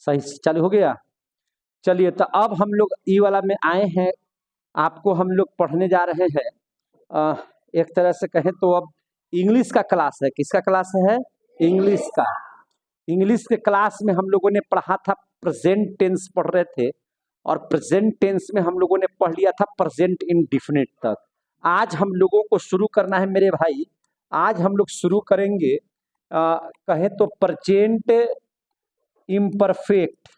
सही से चालू हो गया। चलिए तो अब हम लोग ई वाला में आए हैं, आपको हम लोग पढ़ने जा रहे हैं एक तरह से कहें तो अब इंग्लिश का क्लास है। किसका क्लास है? इंग्लिश का। इंग्लिश के क्लास में हम लोगों ने पढ़ा था, प्रेजेंट टेंस पढ़ रहे थे, और प्रेजेंट टेंस में हम लोगों ने पढ़ लिया था प्रेजेंट इंडेफिनिट तक। आज हम लोगों को शुरू करना है मेरे भाई, आज हम लोग शुरू करेंगे कहें तो प्रेजेंट इम्परफेक्ट।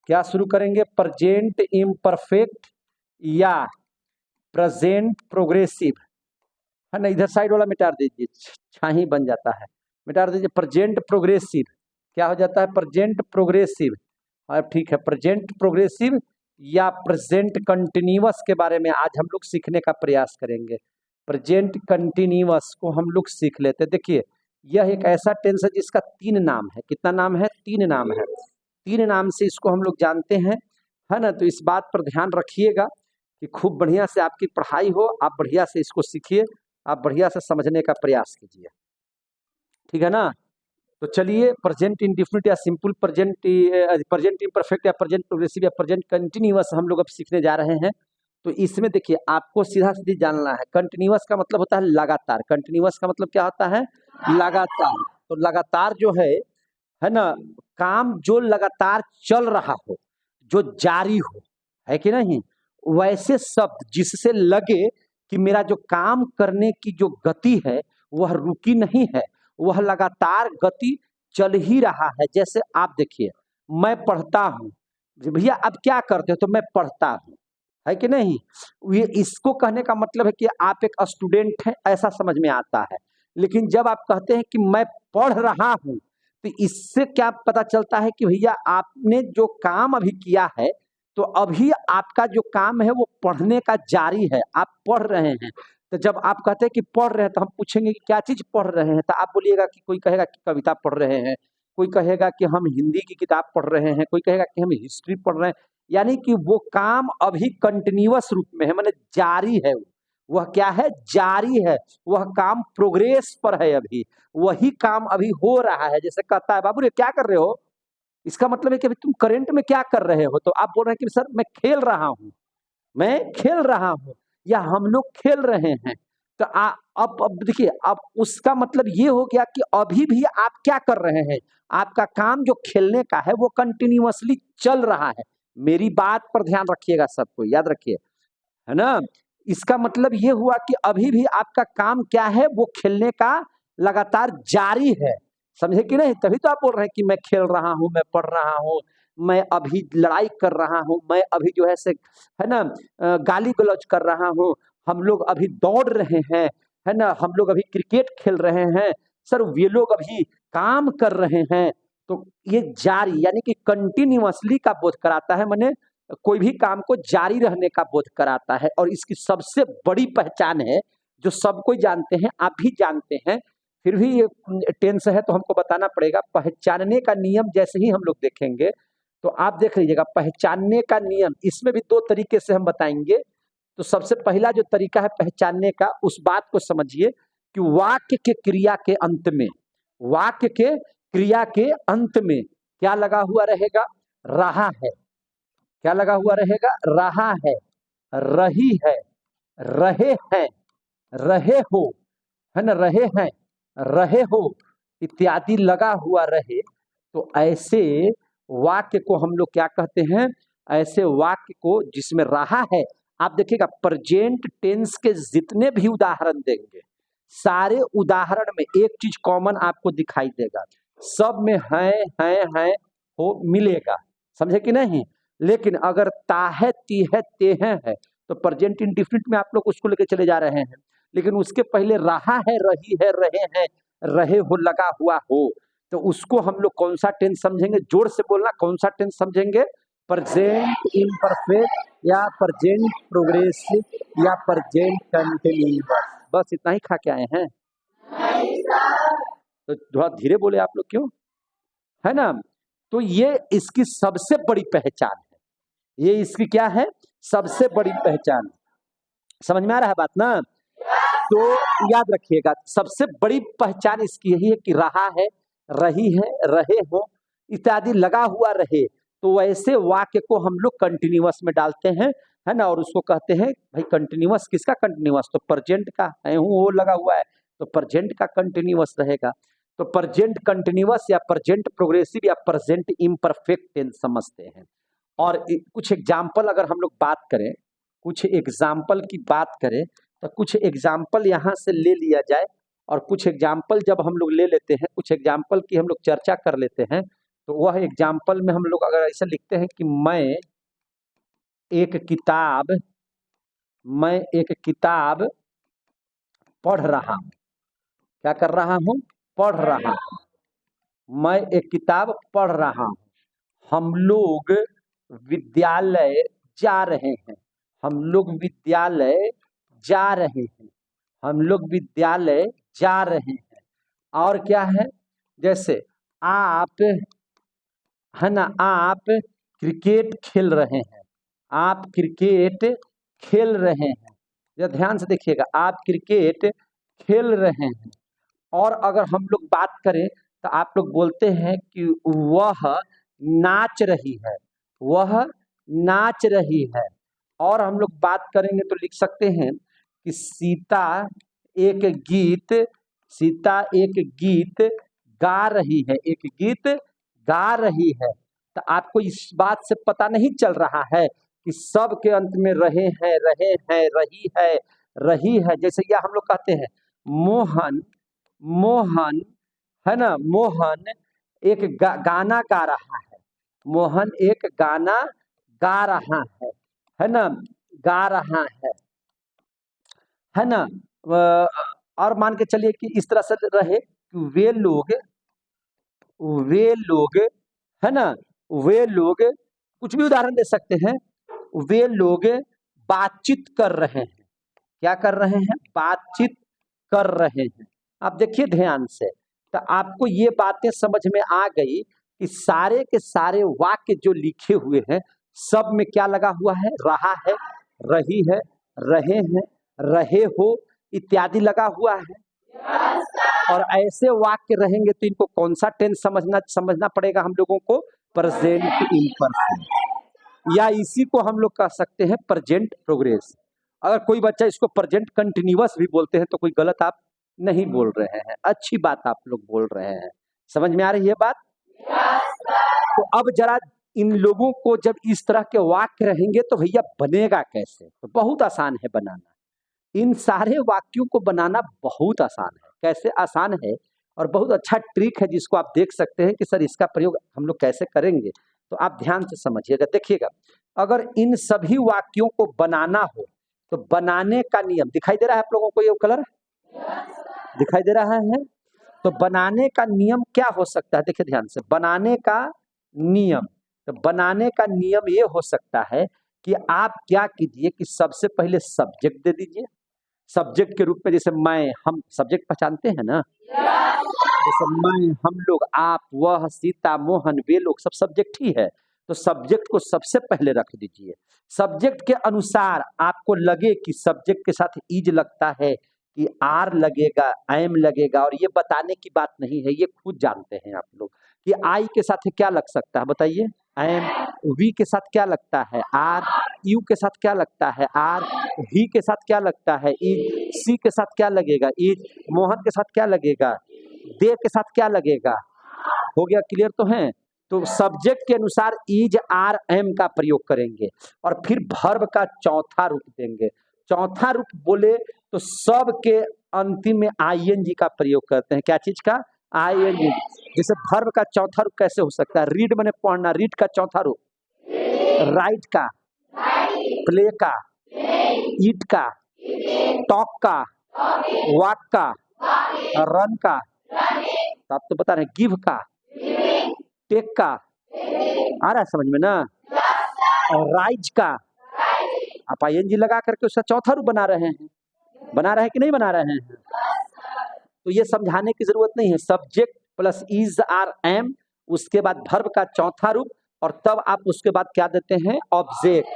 क्या शुरू करेंगे? प्रेजेंट इम्परफेक्ट या प्रेजेंट प्रोग्रेसिव, है ना। इधर साइड वाला मिटा दीजिए, छाही बन जाता है, मिटा दीजिए। प्रेजेंट प्रोग्रेसिव क्या हो जाता है? Present progressive. अब ठीक है, प्रेजेंट प्रोग्रेसिव या प्रेजेंट कंटिन्यूअस के बारे में आज हम लोग सीखने का प्रयास करेंगे। प्रेजेंट कंटिन्यूअस को हम लोग सीख लेते। देखिए, यह एक ऐसा टेंस है जिसका 3 नाम है। कितना नाम है? 3 नाम है। 3 नाम से इसको हम लोग जानते हैं, है ना। तो इस बात पर ध्यान रखिएगा कि खूब बढ़िया से आपकी पढ़ाई हो, आप बढ़िया से इसको सीखिए, आप बढ़िया से समझने का प्रयास कीजिए, ठीक है ना। तो चलिए, प्रेजेंट इंडेफिनिट या सिंपल प्रेजेंट, प्रेजेंट इम्परफेक्ट या प्रेजेंट प्रोग्रेसिव या प्रेजेंट कंटिन्यूअस हम लोग अब सीखने जा रहे हैं। तो इसमें देखिए, आपको सीधा सीधी जानना है, कंटिन्यूअस का मतलब होता है लगातार। कंटिन्यूअस का मतलब क्या होता है? लगातार। तो लगातार जो है ना, काम जो लगातार चल रहा हो, जो जारी हो, है कि नहीं, वैसे शब्द जिससे लगे कि मेरा जो काम करने की जो गति है वह रुकी नहीं है, वह लगातार गति चल ही रहा है। जैसे आप देखिए, मैं पढ़ता हूँ, भैया आप क्या करते हो? तो मैं पढ़ता हूँ, है कि नहीं। ये इसको कहने का मतलब है कि आप एक स्टूडेंट हैं, ऐसा समझ में आता है। लेकिन जब आप कहते हैं कि मैं पढ़ रहा हूँ, तो इससे क्या पता चलता है कि भैया आपने जो काम अभी किया है, तो अभी आपका जो काम है वो पढ़ने का जारी है, आप पढ़ रहे हैं। तो जब आप कहते हैं कि पढ़ रहे हैं, तो हम पूछेंगे कि क्या चीज पढ़ रहे हैं, तो आप बोलिएगा कि कोई कहेगा कि कविता पढ़ रहे हैं, कोई कहेगा कि हम हिंदी की किताब पढ़ रहे हैं, कोई कहेगा कि हम हिस्ट्री पढ़ रहे हैं। यानी कि वो काम अभी कंटिन्यूअस रूप में है, माने जारी है। वह क्या है? जारी है। वह काम प्रोग्रेस पर है, अभी वही काम अभी हो रहा है। जैसे कहता है, बाबू रे क्या कर रहे हो, इसका मतलब है कि अभी तुम करंट में क्या कर रहे हो? तो आप बोल रहे हैं कि सर मैं खेल रहा हूँ, मैं खेल रहा हूँ, या हम लोग खेल रहे हैं। तो अब देखिए, अब उसका मतलब ये हो गया कि अभी भी आप क्या कर रहे हैं, आपका काम जो खेलने का है वो कंटिन्यूअसली चल रहा है। मेरी बात पर ध्यान रखिएगा, सबको याद रखिए, है ना। इसका मतलब ये हुआ कि अभी भी आपका काम क्या है, वो खेलने का लगातार जारी है, समझे कि नहीं। तभी तो आप बोल रहे हैं कि मैं खेल रहा हूँ, मैं पढ़ रहा हूँ, मैं अभी लड़ाई कर रहा हूँ, मैं अभी जो है ना गाली गलौज कर रहा हूँ, हम लोग अभी दौड़ रहे हैं, है ना, हम लोग अभी क्रिकेट खेल रहे हैं, सर ये लोग अभी काम कर रहे हैं। तो ये जारी यानी कि कंटिन्यूअसली का बोध कराता है, माने कोई भी काम को जारी रहने का बोध कराता है। और इसकी सबसे बड़ी पहचान है, जो सब कोई जानते हैं, आप भी जानते हैं, फिर भी ये टेंस है तो हमको बताना पड़ेगा। पहचानने का नियम जैसे ही हम लोग देखेंगे, तो आप देख लीजिएगा, पहचानने का नियम इसमें भी 2 तरीके से हम बताएंगे। तो सबसे पहला जो तरीका है पहचानने का, उस बात को समझिए कि वाक्य के क्रिया के अंत में, वाक्य के क्रिया के अंत में क्या लगा हुआ रहेगा? रहा है। क्या लगा हुआ रहेगा? रहा है, रही है, रहे हैं, रहे हो, है ना, रहे हैं, रहे हो इत्यादि लगा हुआ रहे। तो ऐसे वाक्य को हम लोग क्या कहते हैं? ऐसे वाक्य को जिसमें रहा है, आप देखिएगा प्रेजेंट टेंस के जितने भी उदाहरण देंगे, सारे उदाहरण में एक चीज कॉमन आपको दिखाई देगा, सब में है हो मिलेगा, समझे कि नहीं। लेकिन अगर ता है, ती है, ते है तो प्रेजेंट इंडेफिनिट में आप लोग उसको लेके चले जा रहे हैं। लेकिन उसके पहले रहा है, रही है, रहे हैं, रहे हो लगा हुआ हो, तो उसको हम लोग कौन सा टेंस समझेंगे? जोर से बोलना, कौन सा टेंस समझेंगे? प्रेजेंट इम्परफेक्ट या प्रेजेंट प्रोग्रेसिव या प्रेजेंट कंटिन्यूअस। बस इतना ही खा के आए हैं? तो थोड़ा धीरे बोले आप लोग, क्यों, है ना। तो ये इसकी सबसे बड़ी पहचान है, ये इसकी क्या है? सबसे बड़ी पहचान। समझ में आ रहा है बात ना। तो याद रखिएगा, सबसे बड़ी पहचान इसकी यही है कि रहा है, रही है, रहे हो, इत्यादि लगा हुआ रहे तो वैसे वाक्य को हम लोग कंटिन्यूअस में डालते हैं, है ना। और उसको कहते हैं भाई कंटिन्यूअस, किसका कंटिन्यूअस, तो प्रेजेंट का, है हूँ वो लगा हुआ है तो प्रेजेंट का कंटिन्यूअस रहेगा। तो प्रेजेंट कंटिन्यूअस या प्रेजेंट प्रोग्रेसिव या प्रेजेंट इम्परफेक्ट टेंस समझते हैं। और कुछ एग्जाम्पल अगर हम लोग बात करें, कुछ एग्जाम्पल की बात करें तो कुछ एग्जाम्पल यहाँ से ले लिया जाए, और कुछ एग्जाम्पल जब हम लोग ले लेते हैं, कुछ एग्जाम्पल की हम लोग चर्चा कर लेते हैं, तो वह एग्जाम्पल में हम लोग अगर ऐसा लिखते हैं कि मैं एक किताब पढ़ रहा हूँ, क्या कर रहा हूँ, पढ़ रहा हूँ, मैं एक किताब पढ़ रहा हूँ। हम लोग विद्यालय जा रहे हैं, हम लोग विद्यालय जा रहे हैं, हम लोग विद्यालय जा रहे हैं। और क्या है, जैसे आप, है ना, आप क्रिकेट खेल रहे हैं, आप क्रिकेट खेल रहे हैं, जरा ध्यान से देखिएगा, आप क्रिकेट खेल रहे हैं। और अगर हम लोग बात करें तो आप लोग बोलते हैं कि वह नाच रही है, वह नाच रही है। और हम लोग बात करेंगे तो लिख सकते हैं कि सीता एक गीत गा रही है, एक गीत गा रही है। तो आपको इस बात से पता नहीं चल रहा है कि सब के अंत में रहे हैं, रही है। जैसे यह हम लोग कहते हैं मोहन, है ना, मोहन एक गाना गा रहा है, मोहन एक गाना गा रहा है ना, गा रहा है ना। और मान के चलिए कि इस तरह से रहे कि वे लोग, है ना, वे लोग, कुछ भी उदाहरण दे सकते हैं, वे लोग बातचीत कर रहे हैं, क्या कर रहे हैं, बातचीत कर रहे हैं। आप देखिए ध्यान से, तो आपको ये बातें समझ में आ गई कि सारे के सारे वाक्य जो लिखे हुए हैं सब में क्या लगा हुआ है, रहा है, रही है, रहे हैं, रहे हो इत्यादि लगा हुआ है। और ऐसे वाक्य रहेंगे तो इनको कौन सा टेंस समझना पड़ेगा हम लोगों को, प्रेजेंट इम्परफेक्ट, या इसी को हम लोग कह सकते हैं प्रेजेंट प्रोग्रेस। अगर कोई बच्चा इसको प्रेजेंट कंटिन्यूअस भी बोलते हैं तो कोई गलत आप नहीं बोल रहे हैं, अच्छी बात आप लोग बोल रहे हैं। समझ में आ रही है बात? तो अब जरा इन लोगों को जब इस तरह के वाक्य रहेंगे तो भैया बनेगा कैसे, तो बहुत आसान है बनाना। इन सारे वाक्यों को बनाना बहुत आसान है। कैसे आसान है, और बहुत अच्छा ट्रिक है जिसको आप देख सकते हैं कि सर इसका प्रयोग हम लोग कैसे करेंगे। तो आप ध्यान से समझिएगा, देखिएगा, अगर इन सभी वाक्यों को बनाना हो तो बनाने का नियम दिखाई दे रहा है आप लोगों को, ये कलर दिखाई दे रहा है, तो बनाने का नियम क्या हो सकता है, देखिए ध्यान से, बनाने का नियम, तो बनाने का नियम ये हो सकता है कि आप क्या कीजिए कि सबसे पहले सब्जेक्ट दे दीजिए, सब्जेक्ट के रूप में, जैसे मैं, हम सब्जेक्ट पहचानते हैं ना, जैसे मैं, हम लोग, आप, वह, सीता, मोहन, वे लोग, सब सब्जेक्ट ही है। तो सब्जेक्ट को सबसे पहले रख दीजिए। सब्जेक्ट के अनुसार आपको लगे कि सब्जेक्ट के साथ इज लगता है कि आर लगेगा, एम लगेगा, और ये बताने की बात नहीं है, ये खुद जानते हैं आप लोग कि आई के साथ क्या लग सकता है, बताइए, एम, वी के साथ क्या लगता है, आर, यू के साथ क्या लगता है, आर, ही के साथ क्या लगता है, इज, सी के साथ क्या लगेगा, इज, मोहन के साथ क्या लगेगा, दे के साथ क्या लगेगा। हो गया, क्लियर तो है। तो सब्जेक्ट के अनुसार इज, आर, एम का प्रयोग करेंगे, और फिर वर्ब का चौथा रूप देंगे। चौथा रूप बोले तो सब के अंतिम में आईएनजी का प्रयोग करते हैं। क्या चीज का, आईएनजी। जैसे वर्ब का चौथा रूप कैसे हो सकता है, रीड माने पढ़ना, रीड का चौथा रूप, राइट का, प्ले का, ईट का, टॉक का, वॉक का, रन का, तो आप तो बता रहे हैं, गिव का, टेक का, आ रहा है समझ में ना, और राइज का, आप आईएनजी लगा करके उसका चौथा रूप बना रहे हैं, बना रहे हैं कि नहीं बना रहे हैं। तो ये समझाने की जरूरत नहीं है, subject plus is, are, am, उसके बाद वर्ब का चौथा रूप, और तब आप उसके बाद क्या देते हैं, ऑब्जेक्ट।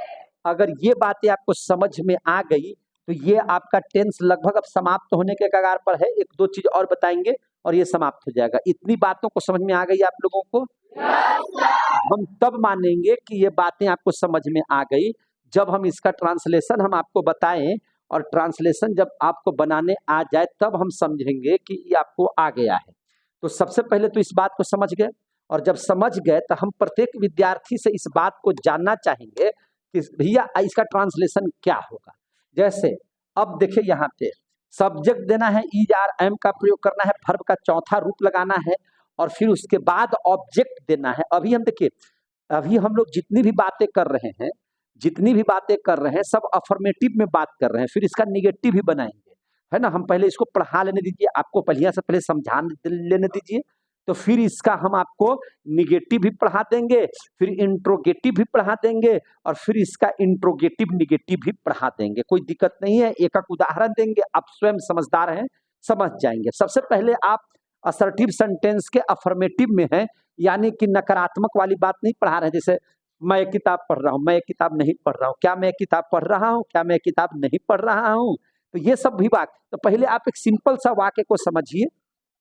अगर ये बातें आपको समझ में आ गई तो ये आपका टेंस लगभग अब समाप्त होने के कगार पर है। एक दो चीज और बताएंगे और ये समाप्त हो जाएगा। इतनी बातों को समझ में आ गई आप लोगों को। हम तब मानेंगे कि ये बातें आपको समझ में आ गई जब हम इसका ट्रांसलेशन हम आपको बताएं, और ट्रांसलेशन जब आपको बनाने आ जाए तब हम समझेंगे कि ये आपको आ गया है। तो सबसे पहले तो इस बात को समझ गए, और जब समझ गए तो हम प्रत्येक विद्यार्थी से इस बात को जानना चाहेंगे कि भैया इसका ट्रांसलेशन क्या होगा। जैसे अब देखिए यहाँ पे सब्जेक्ट देना है, इज आर एम का प्रयोग करना है, वर्ब का चौथा रूप लगाना है, और फिर उसके बाद ऑब्जेक्ट देना है। अभी हम देखिए, अभी हम लोग जितनी भी बातें कर रहे हैं, सब अफर्मेटिव में बात कर रहे हैं, फिर इसका निगेटिव भी बनाएंगे, है ना। हम पहले इसको पढ़ा लेने दीजिए, आपको पहले से पहले समझा लेने दीजिए, तो फिर इसका हम आपको निगेटिव भी पढ़ा देंगे, फिर इंट्रोगेटिव भी पढ़ा देंगे, और फिर इसका इंट्रोगेटिव निगेटिव भी पढ़ा देंगे। कोई दिक्कत नहीं है, एक एक उदाहरण देंगे, आप स्वयं समझदार हैं, समझ जाएंगे। सबसे पहले आप असर्टिव सेंटेंस के अफर्मेटिव में है, यानी कि नकारात्मक वाली बात नहीं पढ़ा रहे हैं। जैसे मैं एक किताब पढ़ रहा हूँ, मैं एक किताब नहीं पढ़ रहा हूँ, क्या मैं एक किताब पढ़ रहा हूँ, क्या मैं एक किताब नहीं पढ़ रहा हूँ, तो ये सब भी बात। तो पहले आप एक सिंपल सा वाक्य को समझिए,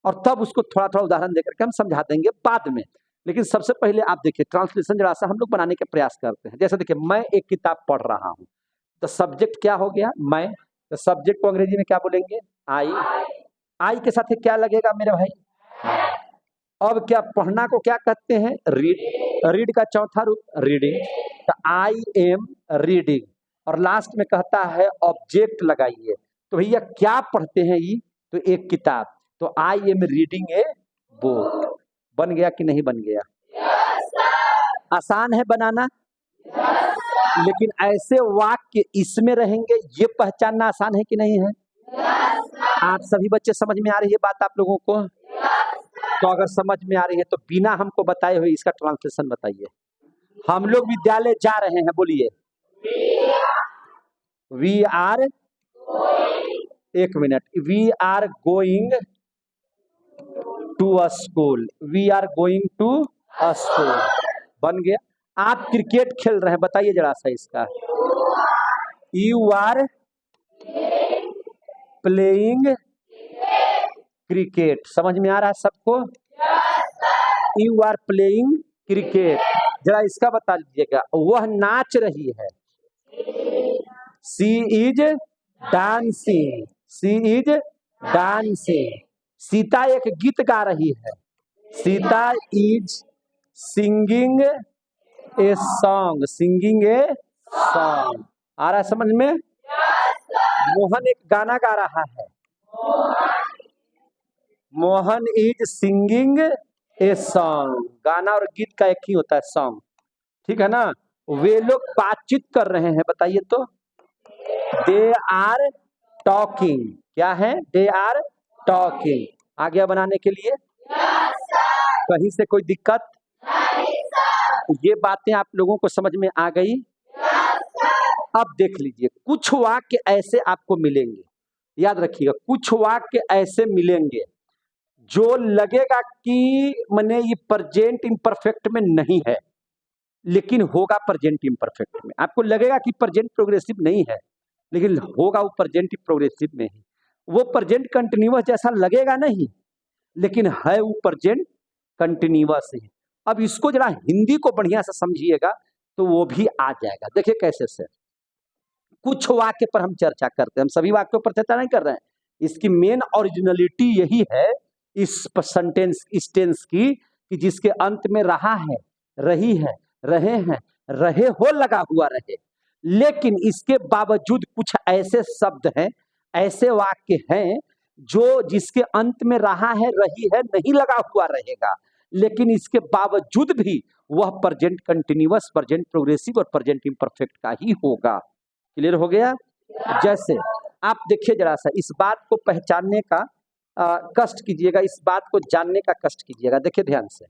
और तब उसको थोड़ा थोड़ा उदाहरण देकर के हम समझा देंगे बाद में। लेकिन सबसे पहले आप देखिए ट्रांसलेशन जरा सा हम लोग बनाने के प्रयास करते हैं। जैसे देखिए, मैं एक किताब पढ़ रहा हूँ, तो सब्जेक्ट क्या हो गया, मैं। तो सब्जेक्ट को अंग्रेजी में क्या बोलेंगे, आई। आई के साथ क्या लगेगा मेरे भाई। अब क्या पढ़ना को क्या कहते हैं, रीड। रीड का चौथा रूप रीडिंग, तो आई एम रीडिंग। और लास्ट में कहता है ऑब्जेक्ट लगाइए, तो भैया क्या पढ़ते हैं ये, तो एक किताब, तो I am reading a book. बन गया कि नहीं बन गया। आसान है बनाना, लेकिन ऐसे वाक्य इसमें रहेंगे, ये पहचानना आसान है कि नहीं है। आप सभी बच्चे समझ में आ रही है बात आप लोगों को। तो अगर समझ में आ रही है तो बिना हमको बताए हुए इसका ट्रांसलेशन बताइए। हम लोग विद्यालय जा रहे हैं, बोलिए वी आर, एक minute, we are going to a school, we are going to a school. बन गया। आप क्रिकेट खेल रहे हैं, बताइए जरा सा इसका, यू आर प्लेइंग क्रिकेट। समझ में आ रहा है सबको। You are playing cricket. जरा इसका बता दीजिएगा, वह नाच रही है, she is dancing, she is dancing. Sita एक गीत गा रही है, Sita is singing a song, singing a song. आ रहा है समझ में। मोहन एक गाना गा रहा है, Mohan is singing a song. गाना और गीत का एक ही होता है, सॉन्ग, ठीक है ना। वे लोग बातचीत कर रहे हैं, बताइए तो, दे आर टॉकिंग। क्या है, दे आर टॉकिंग। आ गया बनाने के लिए, कहीं से कोई दिक्कत। ये बातें आप लोगों को समझ में आ गई। अब देख लीजिए, कुछ वाक्य ऐसे आपको मिलेंगे, याद रखिएगा, कुछ वाक्य ऐसे मिलेंगे जो लगेगा कि मैंने ये प्रेजेंट इम्परफेक्ट में नहीं है, लेकिन होगा प्रेजेंट इम्परफेक्ट में। आपको लगेगा कि प्रेजेंट प्रोग्रेसिव नहीं है, लेकिन होगा वो प्रेजेंट प्रोग्रेसिव में ही। वो प्रेजेंट कंटिन्यूअस जैसा लगेगा नहीं, लेकिन है वो प्रेजेंट कंटिन्यूअस ही। अब इसको जरा हिंदी को बढ़िया से समझिएगा तो वो भी आ जाएगा। देखिए कैसे से, कुछ वाक्य पर हम चर्चा करते हैं, हम सभी वाक्यों पर चर्चा नहीं कर रहे हैं। इसकी मेन ओरिजिनलिटी यही है इस सेंटेंस, इस टेंस की, कि जिसके अंत में रहा है, रही है, रहे हैं, रहे हो लगा हुआ रहे। लेकिन इसके बावजूद कुछ ऐसे शब्द हैं, ऐसे वाक्य हैं जो जिसके अंत में रहा है, रही है, नहीं लगा हुआ रहेगा, लेकिन इसके बावजूद भी वह प्रेजेंट कंटिन्यूअस, प्रेजेंट प्रोग्रेसिव और प्रेजेंट इम्परफेक्ट का ही होगा। क्लियर हो गया। जैसे आप देखिए जरा सा, इस बात को पहचानने का कष्ट कीजिएगा, इस बात को जानने का कष्ट कीजिएगा। देखिए ध्यान से,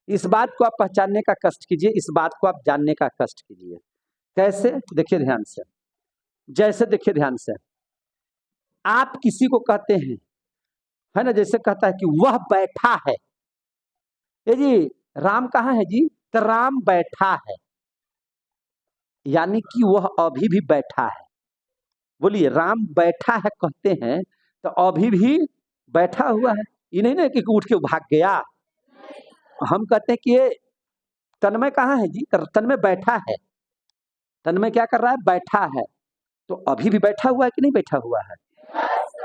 इस बात को आप पहचानने का कष्ट कीजिए, इस बात को आप जानने का कष्ट कीजिए। कैसे, देखिए ध्यान से। जैसे देखिए ध्यान से, आप किसी को कहते हैं, है ना, जैसे कहता है कि वह बैठा है, ये जी राम कहाँ है जी, तो राम बैठा है, यानी कि वह अभी भी बैठा है। बोलिए, राम बैठा है कहते हैं तो अभी भी बैठा हुआ है, ये नहीं ना कि उठ के भाग गया। हम कहते हैं कि ये तन्मय कहाँ है जी? तन्मय बैठा है। तन्मय क्या कर रहा है? बैठा है। तो अभी भी बैठा हुआ है कि नहीं बैठा हुआ है?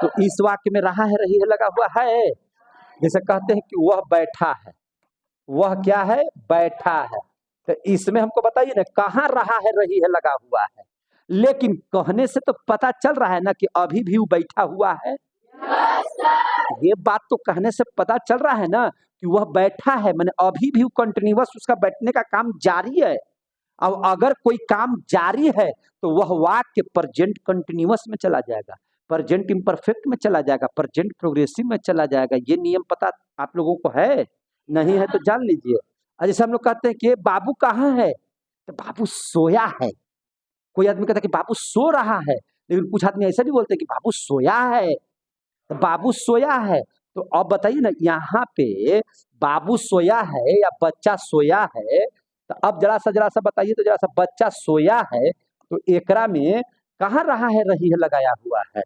तो इस वाक्य में रहा है रही है लगा हुआ है। जैसे कहते हैं कि वह बैठा है, वह क्या है? बैठा है। तो इसमें हमको बताइए ना, कहाँ रहा है रही है लगा हुआ है? लेकिन कहने से तो पता चल रहा है ना कि अभी भी वो बैठा हुआ है। ये बात तो कहने से पता चल रहा है ना कि वह बैठा है, माने अभी भी कंटिन्यूअस उसका बैठने का काम जारी है। अब अगर कोई काम जारी है तो वह वाक्य प्रेजेंट कंटिन्यूअस में चला जाएगा, प्रेजेंट इम्परफेक्ट में चला जाएगा, प्रेजेंट प्रोग्रेसिव में चला जाएगा। ये नियम पता आप लोगों को है? नहीं है तो जान लीजिए। जैसे हम लोग कहते हैं कि बाबू कहाँ है, तो बाबू सोया है। कोई आदमी कहता है कि बाबू सो रहा है, लेकिन कुछ आदमी ऐसा नहीं बोलते कि बाबू सोया है। तो बाबू सोया है, तो अब बताइए ना, यहाँ पे बाबू सोया है या बच्चा सोया है? तो अब जरा सा बताइए, तो जरा सा, बच्चा सोया है तो एकरा में कहाँ रहा है रही है लगाया हुआ है?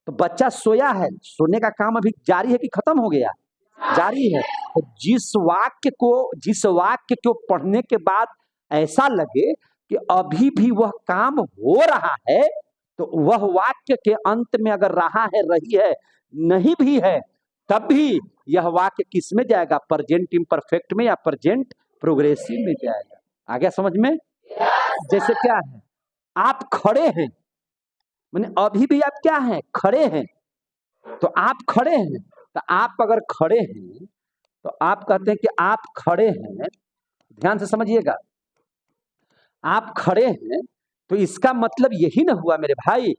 तो बच्चा सोया है, सोने का काम अभी जारी है कि खत्म हो गया? जारी है। तो जिस वाक्य को पढ़ने के बाद ऐसा लगे कि अभी भी वह काम हो रहा है, तो वह वाक्य के अंत में अगर रहा है रही है नहीं भी है, तब भी यह वाक्य किस में जाएगा? प्रेजेंट इम्परफेक्ट में या प्रेजेंट प्रोग्रेसिव में जाएगा। आ गया समझ में? जैसे क्या है, आप खड़े हैं, माने अभी भी आप क्या हैं? खड़े हैं। तो आप खड़े हैं, तो आप अगर खड़े हैं तो आप कहते हैं कि आप खड़े हैं। ध्यान से समझिएगा, आप खड़े हैं तो इसका मतलब यही ना हुआ मेरे भाई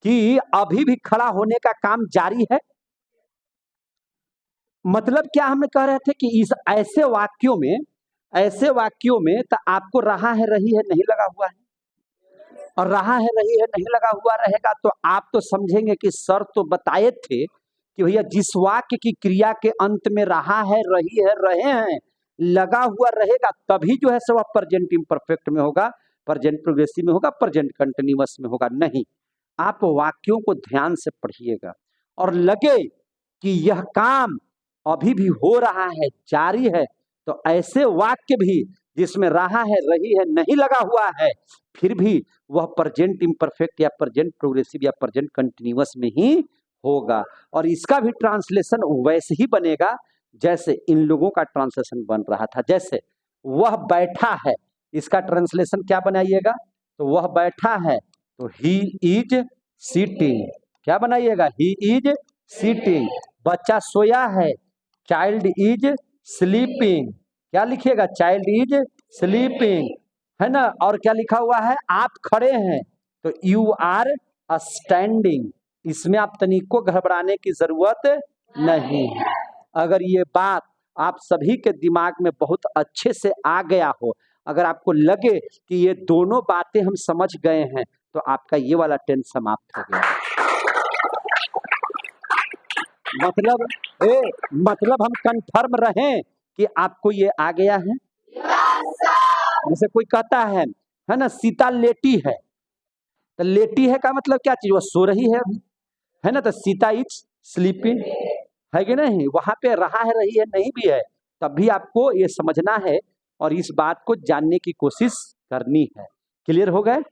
कि अभी भी खड़ा होने का काम जारी है। मतलब क्या हमें कह रहे थे कि इस ऐसे वाक्यों में तो आपको रहा है रही है नहीं लगा हुआ है, और रहा है रही है नहीं लगा हुआ रहेगा तो आप तो समझेंगे कि सर तो बताए थे कि भैया जिस वाक्य की क्रिया के अंत में रहा है रही है रहे हैं लगा हुआ रहेगा, तभी जो है सो वह प्रेजेंट इम्परफेक्ट में होगा, प्रेजेंट प्रोग्रेसिव में होगा, प्रेजेंट कंटिन्यूअस में होगा। नहीं, आप वाक्यों को ध्यान से पढ़िएगा और लगे कि यह काम अभी भी हो रहा है, जारी है, तो ऐसे वाक्य भी जिसमें रहा है रही है नहीं लगा हुआ है, फिर भी वह प्रेजेंट इम्परफेक्ट या प्रेजेंट प्रोग्रेसिव या प्रेजेंट कंटिन्यूअस में ही होगा। और इसका भी ट्रांसलेशन वैसे ही बनेगा जैसे इन लोगों का ट्रांसलेशन बन रहा था। जैसे वह बैठा है, इसका ट्रांसलेशन क्या बनाइएगा? तो वह बैठा है तो ही इज सीटिंग। क्या बनाइएगा? He is seating. बच्चा सोया है, चाइल्ड इज स्लीपिंग। क्या लिखिएगा? चाइल्ड इज स्लीपिंग, है ना। और क्या लिखा हुआ है? आप खड़े हैं तो यू आर स्टैंडिंग। इसमें आप तनिको घबराने की जरूरत नहीं है। अगर ये बात आप सभी के दिमाग में बहुत अच्छे से आ गया हो, अगर आपको लगे कि ये दोनों बातें हम समझ गए हैं, तो आपका ये वाला टेंस समाप्त हो गया। मतलब हम कंफर्म रहें कि आपको ये आ गया है। जैसे कोई कहता है ना, सीता लेटी है, तो लेटी है का मतलब क्या चीज? वो सो रही है अभी, है ना। तो सीता इज स्लीपिंग, है कि नहीं? वहां पे रहा है रही है नहीं भी है, तब भी आपको ये समझना है और इस बात को जानने की कोशिश करनी है। क्लियर हो गए?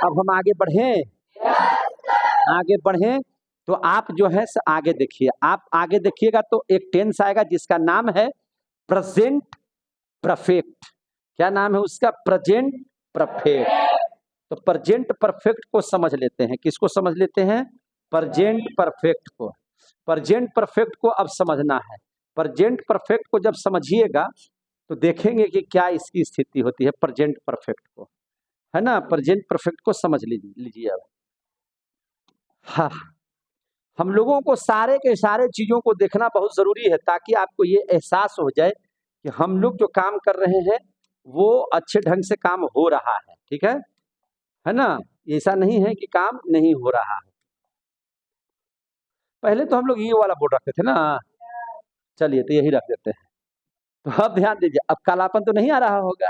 अब हम आगे बढ़े। आगे बढ़े तो आप जो है आगे देखिए, आप आगे देखिएगा तो एक टेंस आएगा जिसका नाम है प्रेजेंट परफेक्ट। क्या नाम है उसका? Present perfect. तो प्रेजेंट परफेक्ट को समझ लेते हैं। किसको समझ लेते हैं? प्रेजेंट परफेक्ट को। प्रेजेंट परफेक्ट को अब समझना है। प्रेजेंट परफेक्ट को जब समझिएगा तो देखेंगे कि क्या इसकी स्थिति होती है प्रेजेंट परफेक्ट को, है ना। प्रेजेंट परफेक्ट को समझ लीजिए अब। हाँ, हम लोगों को सारे के सारे चीजों को देखना बहुत जरूरी है ताकि आपको ये एहसास हो जाए कि हम लोग जो काम कर रहे हैं वो अच्छे ढंग से काम हो रहा है। ठीक है ना। ऐसा नहीं है कि काम नहीं हो रहा है। पहले तो हम लोग ये वाला बोर्ड रखते थे ना, चलिए तो यही रख देते हैं। तो अब ध्यान दीजिए, अब कालापन तो नहीं आ रहा होगा,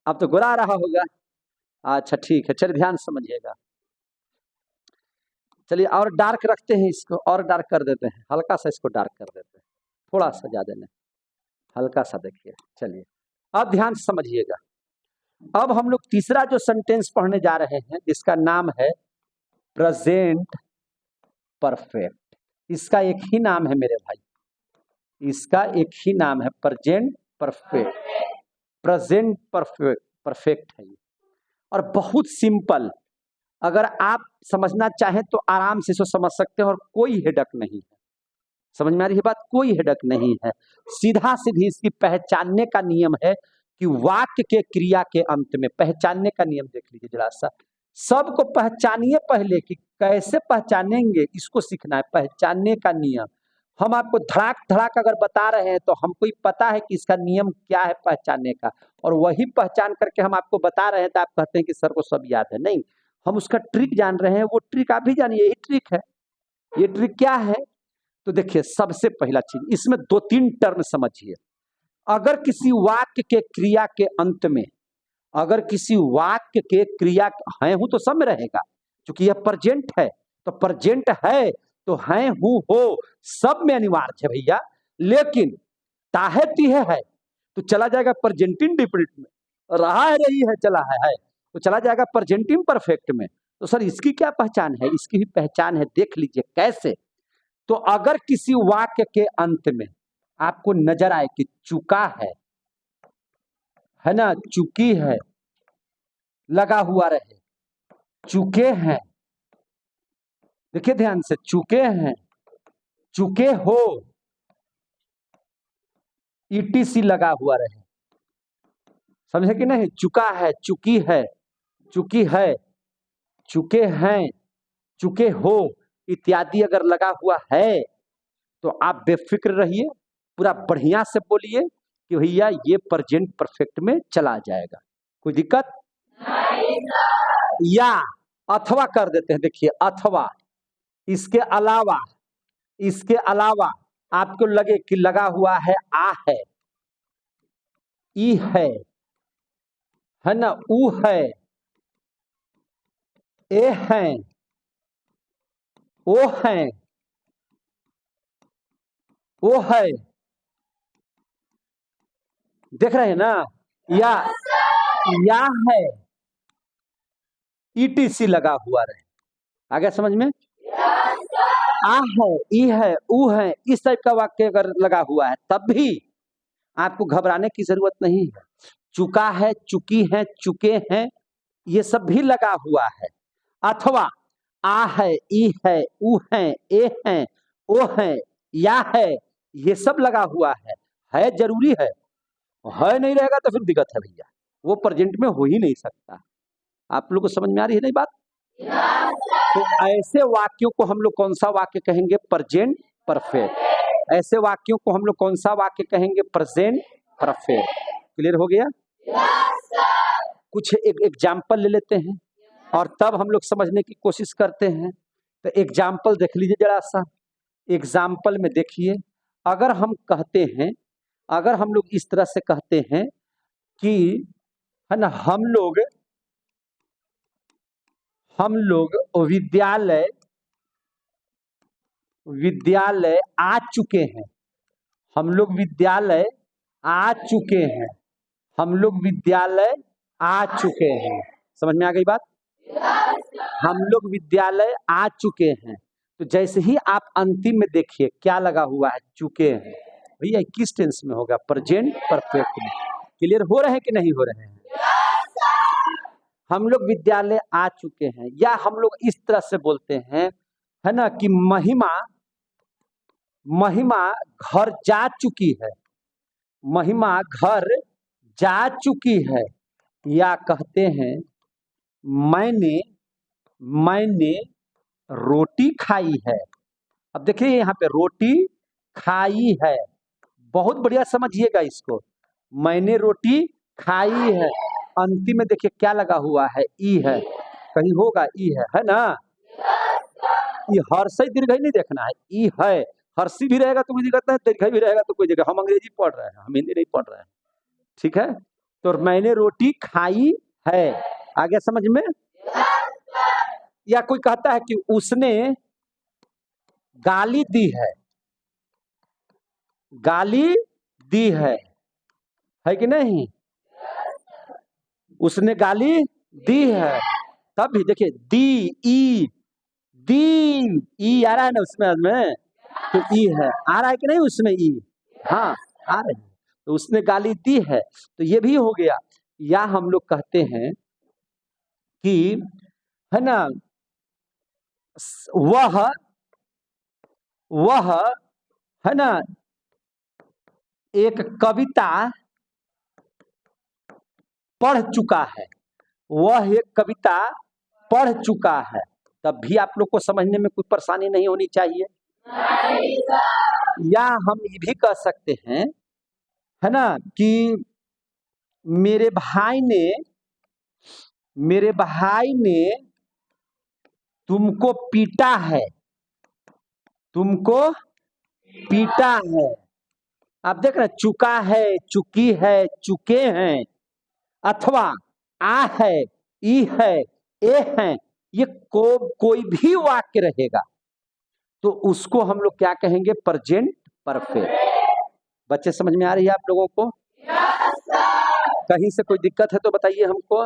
अब तो गोरा आ रहा होगा। अच्छा ठीक है, चलिए ध्यान से समझिएगा। चलिए और डार्क रखते हैं इसको, और डार्क कर देते हैं, हल्का सा इसको डार्क कर देते हैं। थोड़ा सा ज्यादा नहीं, हल्का सा देखिए। चलिए अब ध्यान से समझिएगा। अब हम लोग तीसरा जो सेंटेंस पढ़ने जा रहे हैं जिसका नाम है प्रेजेंट परफेक्ट। इसका एक ही नाम है मेरे भाई, इसका एक ही नाम है present perfect. Present perfect perfect है ये, और बहुत सिंपल। अगर आप समझना चाहें तो आराम से इसको समझ सकते हैं और कोई हेडक नहीं है। समझ में आ रही है बात? कोई हेडक नहीं है। सीधा सीधी इसकी पहचानने का नियम है कि वाक्य के क्रिया के अंत में पहचानने का नियम देख लीजिए जरा सा। सबको पहचानिए पहले, कि कैसे पहचानेंगे इसको सीखना है। पहचानने का नियम हम आपको धड़ाक धड़ाक अगर बता रहे हैं तो हमको ही पता है कि इसका नियम क्या है पहचानने का, और वही पहचान करके हम आपको बता रहे हैं तो आप कहते हैं कि सर को सब याद है। नहीं, हम उसका ट्रिक जान रहे हैं। वो ट्रिक आप भी जानिए, यही ट्रिक है। ये ट्रिक क्या है? तो देखिए, सबसे पहला चीज इसमें 2-3 टर्म समझिए। अगर किसी वाक्य के क्रिया के अंत में, अगर किसी वाक्य के क्रिया है हूं तो सब में रहेगा, क्योंकि यह प्रेजेंट है। तो प्रेजेंट है तो है हूं हो सब में अनिवार्य है भैया। लेकिन ताहे तीहे है तो चला जाएगा प्रेजेंट इंडेफिनिट में, रहा है रही है चला है तो चला जाएगा प्रेजेंट इम्परफेक्ट में। तो सर इसकी क्या पहचान है? इसकी भी पहचान है, देख लीजिए कैसे। तो अगर किसी वाक्य के अंत में आपको नजर आए कि चुका है ना, चुकी है लगा हुआ रहे, चुके हैं, देखिए ध्यान से, चुके हैं, चुके हो, ईटीसी लगा हुआ रहे, समझे कि नहीं? चुका है, चुकी है, चुकी है, चुके हैं, चुके हो इत्यादि अगर लगा हुआ है तो आप बेफिक्र रहिए, पूरा बढ़िया से बोलिए कि भैया ये प्रेजेंट परफेक्ट में चला जाएगा। कोई दिक्कत नहीं। या अथवा कर देते हैं, देखिए अथवा, इसके अलावा, इसके अलावा आपको लगे कि लगा हुआ है आ है, ई है ना, ऊ है, ए है, ओ है, ओ है, देख रहे हैं ना? या है, ईटीसी लगा हुआ रहे। आ गया समझ में? आ है, ई है, ऊ है, इस टाइप का वाक्य अगर लगा हुआ है तब भी आपको घबराने की जरूरत नहीं है। चुका है, चुकी है, चुके हैं, ये सब भी लगा हुआ है। अथवा आ है, ई है, ऊ है, ए है, ओ है, या है, ये सब लगा हुआ है जरूरी है नहीं रहेगा तो फिर दिक्कत है भैया, वो प्रेजेंट में हो ही नहीं सकता। आप लोग को समझ में आ रही है नहीं बात? तो ऐसे वाक्यों को हम लोग कौन सा वाक्य कहेंगे? Present perfect. ऐसे वाक्यों को हम लोग कौन सा वाक्य कहेंगे? Present perfect. क्लियर हो गया? कुछ एक एग्जाम्पल ले लेते हैं और तब हम लोग समझने की कोशिश करते हैं। तो एग्जाम्पल देख लीजिए जरा सा। एग्जाम्पल में देखिए, अगर हम कहते हैं, अगर हम लोग इस तरह से कहते हैं कि है ना, हम लोग विद्यालय आ चुके हैं, हम लोग विद्यालय आ चुके हैं, हम लोग विद्यालय आ चुके हैं। समझ में आ गई बात? हम लोग विद्यालय आ चुके हैं। तो जैसे ही आप अंतिम में देखिए क्या लगा हुआ है? चुके हैं। भैया किस टेंस में होगा? प्रेजेंट परफेक्ट में। क्लियर हो रहे हैं कि नहीं हो रहे हैं? हम लोग विद्यालय आ चुके हैं। या हम लोग इस तरह से बोलते हैं, है ना, कि महिमा घर जा चुकी है, महिमा घर जा चुकी है। या कहते हैं मैंने रोटी खाई है। अब देखिए यहाँ पे रोटी खाई है, बहुत बढ़िया समझिएगा इसको। मैंने रोटी खाई है, अंतिम में देखिए क्या लगा हुआ है? ई है, कहीं होगा ई है ना? ये हर्षई दीर्घई नहीं देखना है, ई है। हर्षी भी रहेगा तो कोई दिक्कत नहीं, दीर्घई भी रहेगा तो कोई दिक्कत। हम अंग्रेजी पढ़ रहे हैं, हम हिंदी नहीं पढ़ रहे हैं, ठीक है? तो मैंने रोटी खाई है, आगे समझ में? या कोई कहता है कि उसने गाली दी है, गाली दी है कि नहीं? उसने गाली दी है। तब भी देखिए दी ई आ रहा है ना उसमें तो ई है, आ रहा है कि नहीं उसमें ई? हाँ आ रहा है। तो उसने गाली दी है, तो ये भी हो गया। या हम लोग कहते हैं कि है ना, वह है ना एक कविता पढ़ चुका है, वह एक कविता पढ़ चुका है। तब भी आप लोग को समझने में कोई परेशानी नहीं होनी चाहिए। या हम ये भी कह सकते हैं है ना कि मेरे भाई ने तुमको पीटा है, तुमको पीटा है। आप देख रहे, चुका है, चुकी है, चुके हैं, अथवा आ है, ई है, ए है, ये कोई भी वाक्य रहेगा तो उसको हम लोग क्या कहेंगे? Present perfect. बच्चे समझ में आ रही है आप लोगों को? कहीं से कोई दिक्कत है तो बताइए हमको।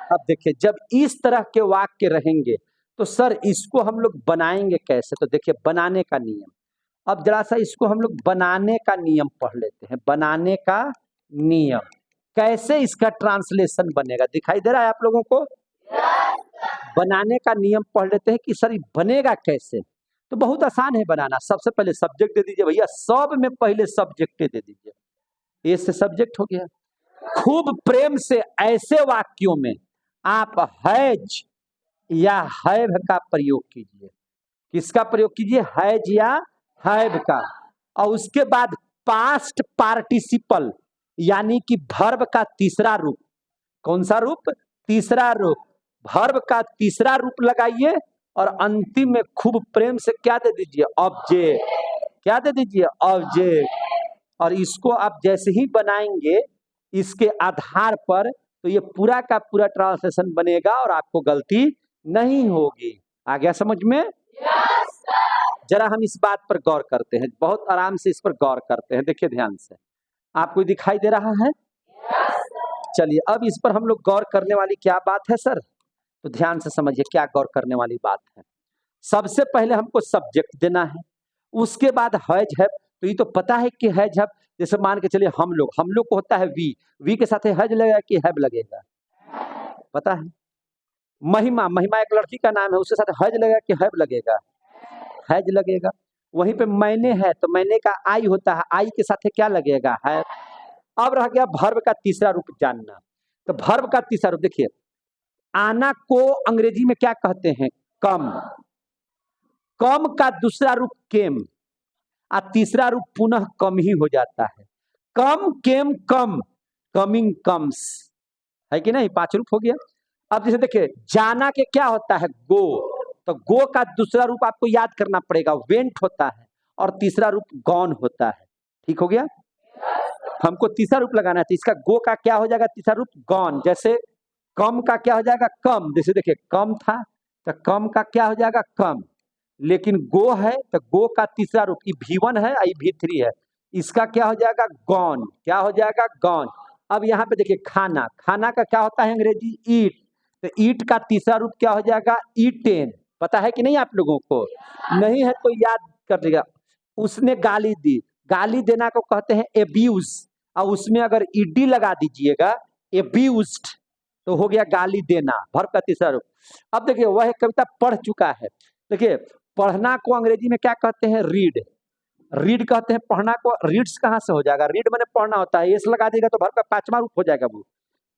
अब देखिए, जब इस तरह के वाक्य रहेंगे तो सर इसको हम लोग बनाएंगे कैसे? तो देखिए बनाने का नियम। अब जरा सा इसको हम लोग बनाने का नियम पढ़ लेते हैं। बनाने का नियम कैसे इसका ट्रांसलेशन बनेगा, दिखाई दे रहा है आप लोगों को? बनाने का नियम पढ़ लेते हैं कि सर बनेगा कैसे। तो बहुत आसान है बनाना। सबसे पहले सब्जेक्ट दे दीजिए भैया, सब में पहले सब्जेक्ट दे दीजिए। ए से सब्जेक्ट हो गया। खूब प्रेम से ऐसे वाक्यों में आप हैज या हैव का प्रयोग कीजिए। किसका प्रयोग कीजिए? हैज या हैव का। और उसके बाद पास्ट पार्टिसिपल यानी कि वर्ब का तीसरा रूप। कौन सा रूप? तीसरा रूप। वर्ब का तीसरा रूप लगाइए और अंतिम में खूब प्रेम से क्या दे दीजिए? ऑब्जेक्ट। क्या दे दीजिए? ऑब्जेक्ट। और इसको आप जैसे ही बनाएंगे इसके आधार पर तो ये पूरा का पूरा ट्रांसलेशन बनेगा और आपको गलती नहीं होगी। आ गया समझ में? जरा हम इस बात पर गौर करते हैं, बहुत आराम से इस पर गौर करते हैं। देखिए ध्यान से, आपको दिखाई दे रहा है? चलिए अब इस पर हम लोग गौर करने वाली क्या बात है सर? तो ध्यान से समझिए क्या गौर करने वाली बात है। सबसे पहले हमको सब्जेक्ट देना है, उसके बाद हैज हैव। तो ये तो पता है कि हैज हैव, जैसे मान के चलिए हम लोग को होता है वी के साथ हैज लगेगा कि हैव लगेगा? पता है। महिमा एक लड़की का नाम है, उसके साथ हैज लगेगा कि हैव लगेगा? हैज लगेगा। वहीं पे मैंने है तो मैंने का आई होता है, आई के साथ क्या लगेगा? है। अब रह गया वर्ब का तीसरा रूप जानना। तो वर्ब का तीसरा रूप देखिए, आना को अंग्रेजी में क्या कहते हैं? कम। कम का दूसरा रूप केम, और तीसरा रूप पुनः कम ही हो जाता है। कम, केम, कम, कमिंग, कम्स, है कि नहीं? 5 रूप हो गया। अब जैसे देखिए जाना के क्या होता है? गो। तो गो का दूसरा रूप आपको याद करना पड़ेगा, वेंट होता है, और तीसरा रूप गॉन होता है। ठीक हो गया? हमको तीसरा रूप लगाना है तो इसका गो का क्या हो जाएगा? तीसरा रूप गॉन। जैसे कम का क्या हो जाएगा? कम। जैसे देखिए कम था तो कम का क्या हो जाएगा? कम। लेकिन गो है तो गो का तीसरा रूप V1 है, V3 है, इसका क्या हो जाएगा? गॉन। क्या हो जाएगा? गॉन। अब यहाँ पे देखिए खाना, खाना का क्या होता है अंग्रेजी? ईट। तो ईट का तीसरा रूप क्या हो जाएगा? ईटेन। पता है कि नहीं आप लोगों को? नहीं है तो याद कर लीजिएगा। उसने गाली दी, गाली देना को कहते हैं एब्यूज, और उसमें अगर ईडी लगा दीजिएगा एब्यूज्ड तो हो गया गाली देना, वर्ब का तीसरा रूप। अब देखिए वह कविता पढ़ चुका है। देखिए पढ़ना को अंग्रेजी में क्या कहते हैं? रीड। रीड कहते हैं पढ़ना को। रीड्स कहाँ से हो जाएगा? रीड मैंने पढ़ना होता है, एस लगा देगा तो वर्ब का 5वां रूप हो जाएगा वो।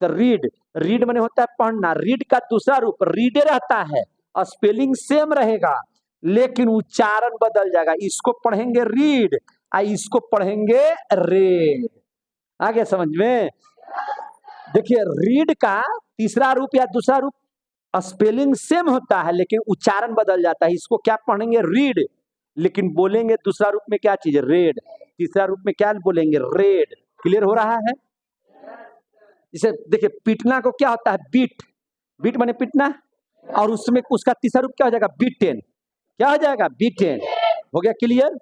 तो रीड, रीड मैंने होता है पढ़ना। रीड का दूसरा रूप रीडे रहता है और स्पेलिंग सेम रहेगा लेकिन उच्चारण बदल जाएगा। इसको पढ़ेंगे रीड और इसको पढ़ेंगे रेड। आगे समझ में? देखिए रीड का तीसरा रूप या दूसरा रूप स्पेलिंग सेम होता है लेकिन उच्चारण बदल जाता है। इसको क्या पढ़ेंगे? रीड, लेकिन बोलेंगे दूसरा रूप में क्या चीज? रेड। तीसरा रूप में क्या बोलेंगे? रेड। क्लियर हो रहा है? इसे देखिए पीटना को क्या होता है? बीट। बीट माने पीटना, और उसमें उसका तीसरा रूप क्या हो जाएगा? बीटेन। क्या हो जाएगा? बीटेन। हो गया क्लियर?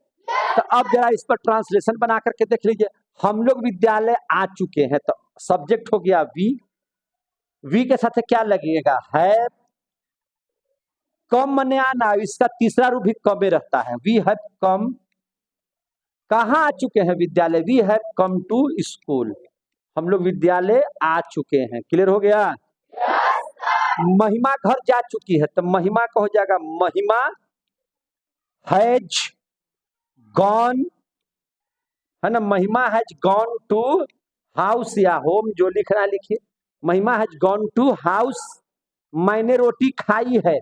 तो अब जरा इस पर ट्रांसलेशन बना करके देख लीजिए। हम लोग विद्यालय आ चुके हैं, तो सब्जेक्ट हो गया वी, वी के साथ क्या लगेगा है, कम मने आना, इसका तीसरा रूप भी कमे रहता है। वी हैव कम, कहाँ आ चुके हैं विद्यालय, we have come to school, हम लोग विद्यालय आ चुके हैं। क्लियर हो गया। महिमा घर जा चुकी है, तो महिमा का हो जाएगा महिमा हैज गॉन, है ना, महिमा हैज गॉन टू हाउस या होम, जो लिखना है लिखिए। महिमा हैज गॉन टू हाउस, मैंने रोटी खाई है,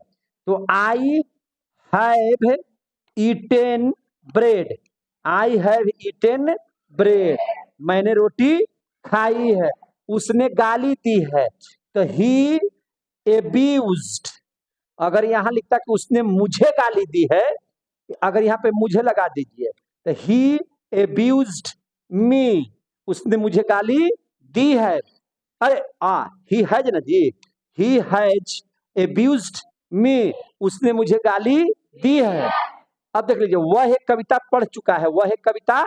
तो I have eaten bread, I have eaten bread, मैंने रोटी खाई है। उसने गाली दी है, तो ही एब्यूज्ड, अगर यहां लिखता कि उसने मुझे गाली दी है, अगर यहाँ पे मुझे लगा दीजिए, तो ही एब्यूज्ड मी, उसने मुझे गाली दी है। अरे ही हैज ना जी, ही हैज एब्यूज्ड मी, उसने मुझे गाली दी है। अब देख लीजिए, वह एक कविता पढ़ चुका है, वह एक कविता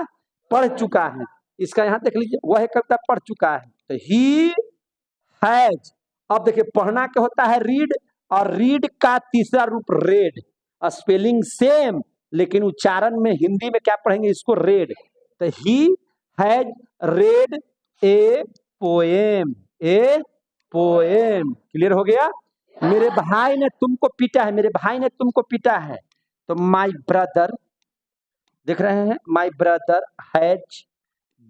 पढ़ चुका है, इसका यहाँ देख लीजिए, वह एक कविता पढ़ चुका है, तो ही हैज। अब देखिए, पढ़ना क्या होता है रीड, और रीड का तीसरा रूप रेड, स्पेलिंग सेम, लेकिन उच्चारण में हिंदी में क्या पढ़ेंगे इसको, रेड। तो he has red a poem, a poem. Clear हो गया। मेरे भाई ने तुमको पीटा है, मेरे भाई ने तुमको पीटा है, तो माई ब्रदर, देख रहे हैं, माई ब्रदर हैज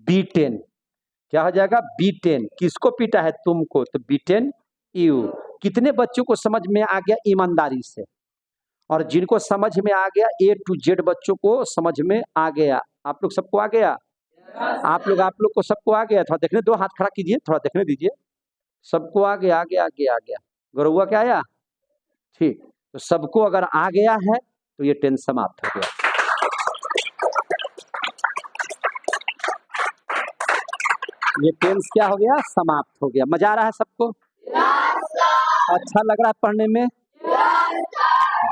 बीटेन, क्या हो जाएगा, बीटेन, किसको पीटा है, तुमको, तो बीटेन यू। कितने बच्चों को समझ में आ गया ईमानदारी से, और जिनको समझ में आ गया, ए टू जेड बच्चों को समझ में आ गया। आप लोग सबको आ गया, आप लोग को सबको आ गया। थोड़ा देखने दो, हाथ खड़ा कीजिए, थोड़ा देखने दीजिए, सबको आ गया, आ गया, आ गया, आ गया, गौरवा क्या आया, ठीक। तो सबको अगर आ गया है तो ये टेंस समाप्त हो गया। ये टेंस क्या हो गया, समाप्त हो गया। मजा आ रहा है सबको, अच्छा लग रहा है पढ़ने में,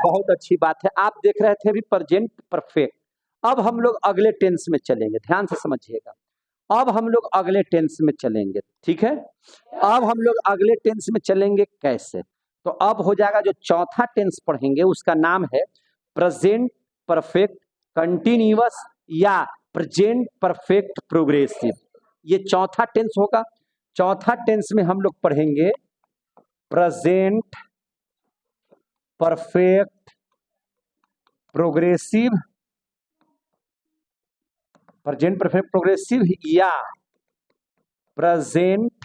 बहुत अच्छी बात है। आप देख रहे थे अभी प्रेजेंट परफेक्ट। अब हम लोग अगले टेंस में चलेंगे, ध्यान से समझिएगा। अब हम लोग अगले टेंस में चलेंगे, ठीक है। अब हम लोग अगले टेंस में चलेंगे कैसे, तो अब हो जाएगा जो चौथा टेंस पढ़ेंगे उसका नाम है प्रेजेंट परफेक्ट कंटिन्यूअस या प्रेजेंट परफेक्ट प्रोग्रेसिव। ये चौथा टेंस होगा। चौथा टेंस में हम लोग पढ़ेंगे present perfect progressive, present perfect progressive या प्रेजेंट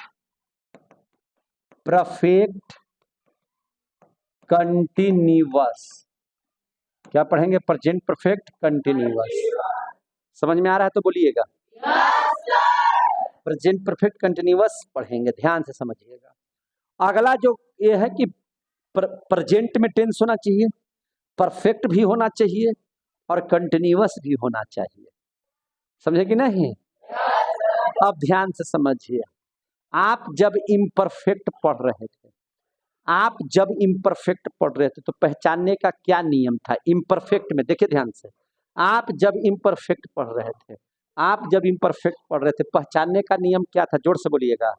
परफेक्ट कंटिन्यूअस। क्या पढ़ेंगे, प्रेजेंट परफेक्ट कंटिन्यूअस। समझ में आ रहा है तो बोलिएगा। प्रेजेंट परफेक्ट कंटिन्यूअस पढ़ेंगे, ध्यान से समझिएगा। अगला जो ये है कि प्रेजेंट में टेंस होना चाहिए, परफेक्ट भी होना चाहिए, और कंटिन्यूअस भी होना चाहिए। समझे कि नहीं। अब ध्यान से समझिए, आप जब इम्परफेक्ट पढ़ रहे थे, आप जब इम्परफेक्ट पढ़ रहे थे तो पहचानने का क्या नियम था इम्परफेक्ट में, देखिए ध्यान से। आप जब इम्परफेक्ट पढ़ रहे थे, आप जब इम्परफेक्ट पढ़ रहे थे, पहचानने का नियम क्या था, जोर से बोलिएगा।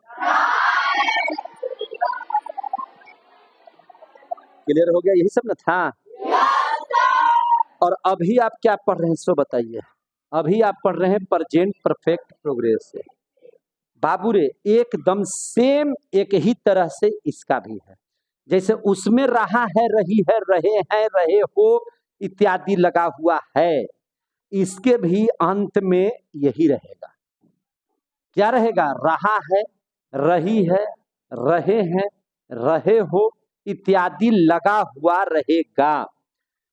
क्लियर हो गया, यही सब ना था। और अभी आप क्या पढ़ रहे हैं सो बताइए। अभी आप पढ़ रहे हैं प्रेजेंट परफेक्ट प्रोग्रेसिव। बाबू रे, एकदम सेम एक ही तरह से इसका भी है। जैसे उसमें रहा है, रही है, रहे हैं, रहे हो इत्यादि लगा हुआ है, इसके भी अंत में यही रहेगा। क्या रहेगा, रहा है, रही है, रहे हैं, रहे हो इत्यादि लगा हुआ रहेगा।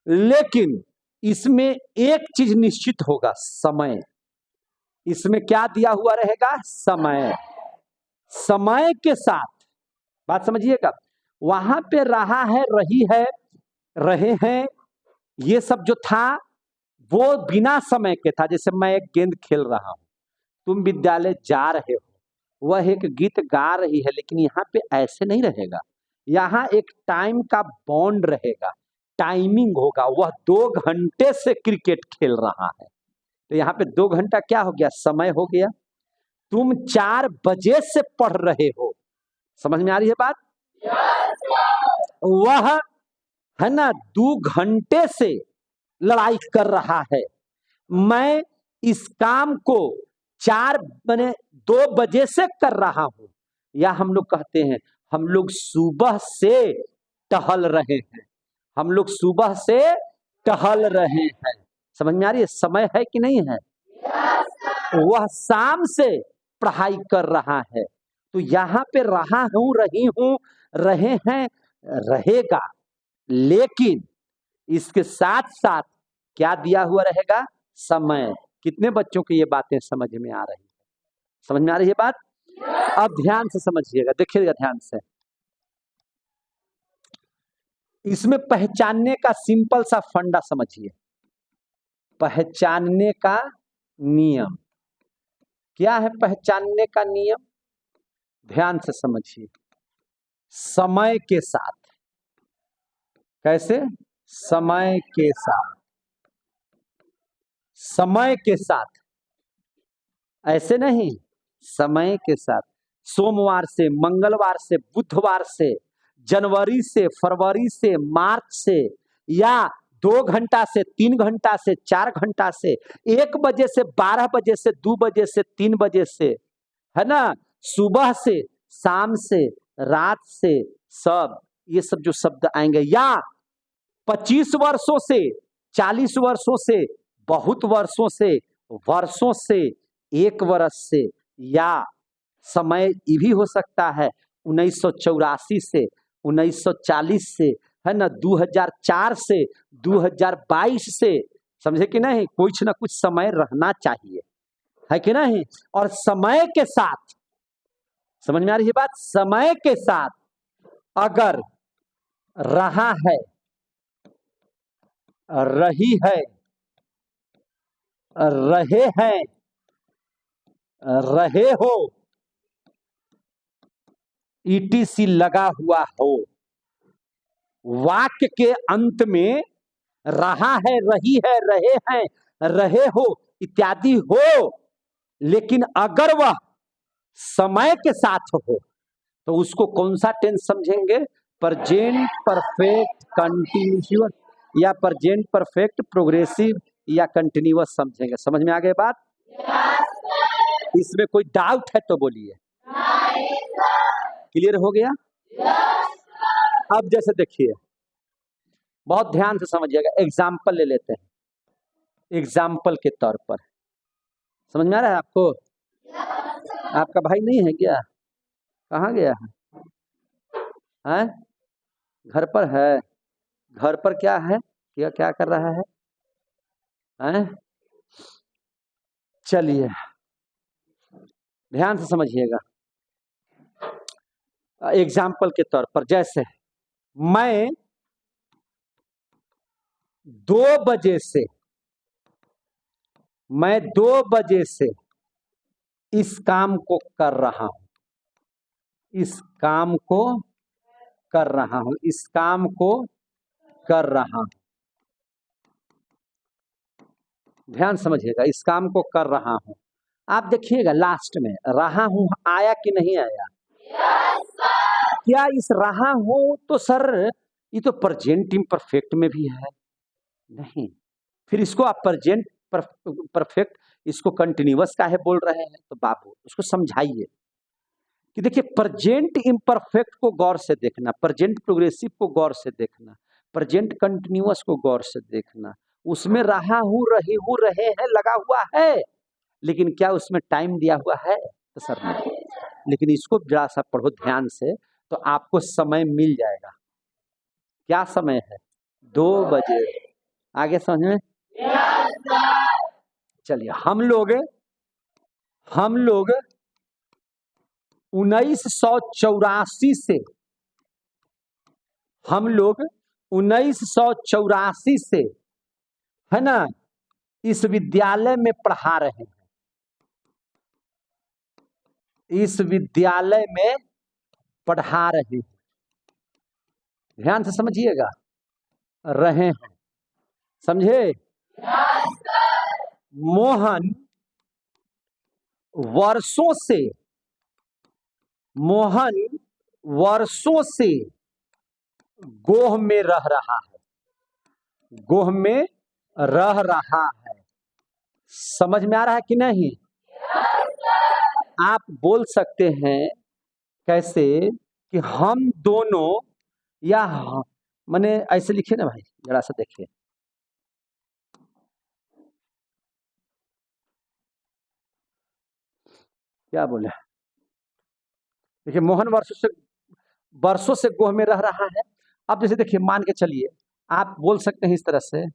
लेकिन इसमें एक चीज निश्चित होगा, समय। इसमें क्या दिया हुआ रहेगा, समय। समय के साथ बात समझिएगा। वहां पे रहा है, रही है, रहे हैं, ये सब जो था वो बिना समय के था। जैसे मैं एक गेंद खेल रहा हूं, तुम विद्यालय जा रहे हो, वह एक गीत गा रही है, लेकिन यहाँ पे ऐसे नहीं रहेगा। यहाँ एक टाइम का बॉन्ड रहेगा, टाइमिंग होगा। वह 2 घंटे से क्रिकेट खेल रहा है, तो यहाँ पे 2 घंटा क्या हो गया, समय हो गया। तुम 4 बजे से पढ़ रहे हो, समझ में आ रही है बात? वह है ना 2 घंटे से लड़ाई कर रहा है, मैं इस काम को 2 बजे से कर रहा हूं। या हम लोग कहते हैं हम लोग सुबह से टहल रहे हैं, हम लोग सुबह से टहल रहे हैं। समझ में आ रही है? समय है कि नहीं है? वह शाम से पढ़ाई कर रहा है। तो यहाँ पे रहा हूं, रही हूं, रहे हैं, रहेगा, लेकिन इसके साथ साथ क्या दिया हुआ रहेगा, समय। कितने बच्चों को ये बातें समझ में आ रही है? समझ में आ रही है बात? अब ध्यान से समझिएगा, देखिएगा ध्यान से। इसमें पहचानने का सिंपल सा फंडा समझिए। पहचानने का नियम क्या है? पहचानने का नियम ध्यान से समझिए। समय के साथ, कैसे? समय के साथ, समय के साथ, ऐसे नहीं, समय के साथ। सोमवार से, मंगलवार से, बुधवार से, जनवरी से, फरवरी से, मार्च से, या 2 घंटा से, 3 घंटा से, 4 घंटा से, 1 बजे से, 12 बजे से, 2 बजे से, 3 बजे से, है ना, सुबह से, शाम से, रात से, सब ये सब जो शब्द आएंगे, या 25 वर्षों से, 40 वर्षों से, बहुत वर्षों से, 1 वर्ष से, या समय ये भी हो सकता है 1984 से, 1940 से, है ना, 2004 से, 2022 से। समझे कि नहीं? कुछ ना कुछ समय रहना चाहिए, है कि नहीं? और समय के साथ, समझ में आ रही है बात? समय के साथ अगर रहा है, रही है, रहे हैं, रहे हो, ईटीसी लगा हुआ हो, वाक्य के अंत में रहा है, रही है, रहे हैं, रहे हो इत्यादि हो, लेकिन अगर वह समय के साथ हो तो उसको कौन सा टेंस समझेंगे? प्रेजेंट परफेक्ट कंटिन्यूअस, या प्रेजेंट परफेक्ट प्रोग्रेसिव, या कंटिन्यूअस समझेंगे। समझ में आ गई बात? इसमें कोई डाउट है तो बोलिए। क्लियर हो गया? अब जैसे देखिए, बहुत ध्यान से समझिएगा, एग्जाम्पल ले लेते हैं। एग्जाम्पल के तौर पर समझ में आ रहा है आपको? आपका भाई नहीं है क्या? कहाँ गया है? हैं? घर पर है। घर पर क्या है? क्या क्या कर रहा है? हैं? चलिए ध्यान से समझिएगा। एग्जाम्पल के तौर पर, जैसे मैं 2 बजे से, मैं 2 बजे से इस काम को कर रहा हूं, इस काम को कर रहा हूं, इस काम को कर रहा हूं। ध्यान समझिएगा, इस काम को कर रहा हूं। आप देखिएगा लास्ट में रहा हूं आया कि नहीं आया? क्या इस रहा हूं तो सर ये तो प्रेजेंट इम्परफेक्ट में भी है? नहीं। फिर इसको आप प्रेजेंट परफेक्ट, इसको कंटिन्यूअस काहे बोल रहे हैं? तो बाबू उसको समझाइए कि देखिए, प्रेजेंट इम्परफेक्ट को गौर से देखना, प्रेजेंट प्रोग्रेसिव को गौर से देखना, प्रेजेंट कंटिन्यूअस को गौर से देखना। उसमें रहा हूं, रही हूं, रहे हैं लगा हुआ है, लेकिन क्या उसमें टाइम दिया हुआ है? तो सर नहीं। लेकिन इसको जरा सा पढ़ो ध्यान से तो आपको समय मिल जाएगा। क्या समय है? 2 बजे। आगे समझ में? चलिए, हम लोग 1984 से, हम लोग 1984 से, है ना, इस विद्यालय में पढ़ा रहे हैं, इस विद्यालय में पढ़ा रहे हैं। ध्यान से समझिएगा, रहे हैं, समझे? मोहन वर्षों से गोह में रह रहा है, गोह में रह रहा है। समझ में आ रहा है कि नहीं? आप बोल सकते हैं कैसे कि हम दोनों, या माने ऐसे लिखे ना भाई, जरा सा देखिए, क्या बोले, देखिए मोहन वर्षों से गोह में रह रहा है। अब जैसे देखिए, मान के चलिए, आप बोल सकते हैं इस तरह से,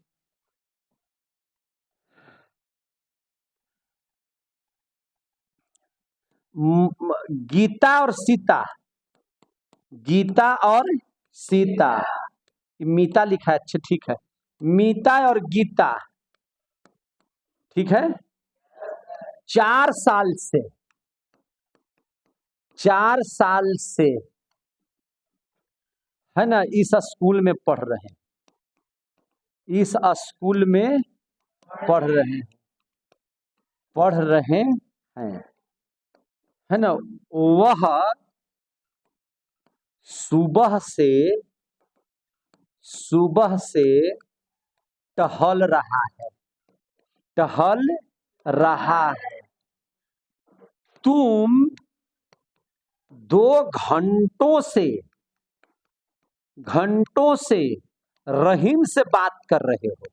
गीता और सीता, गीता और सीता, मीता लिखा है, अच्छा ठीक है, मीता और गीता, ठीक है, 4 साल से है ना इस स्कूल में पढ़ रहे हैं, इस स्कूल में पढ़ रहे हैं, है ना। वह सुबह से टहल रहा है। तुम 2 घंटों से रहीम से बात कर रहे हो।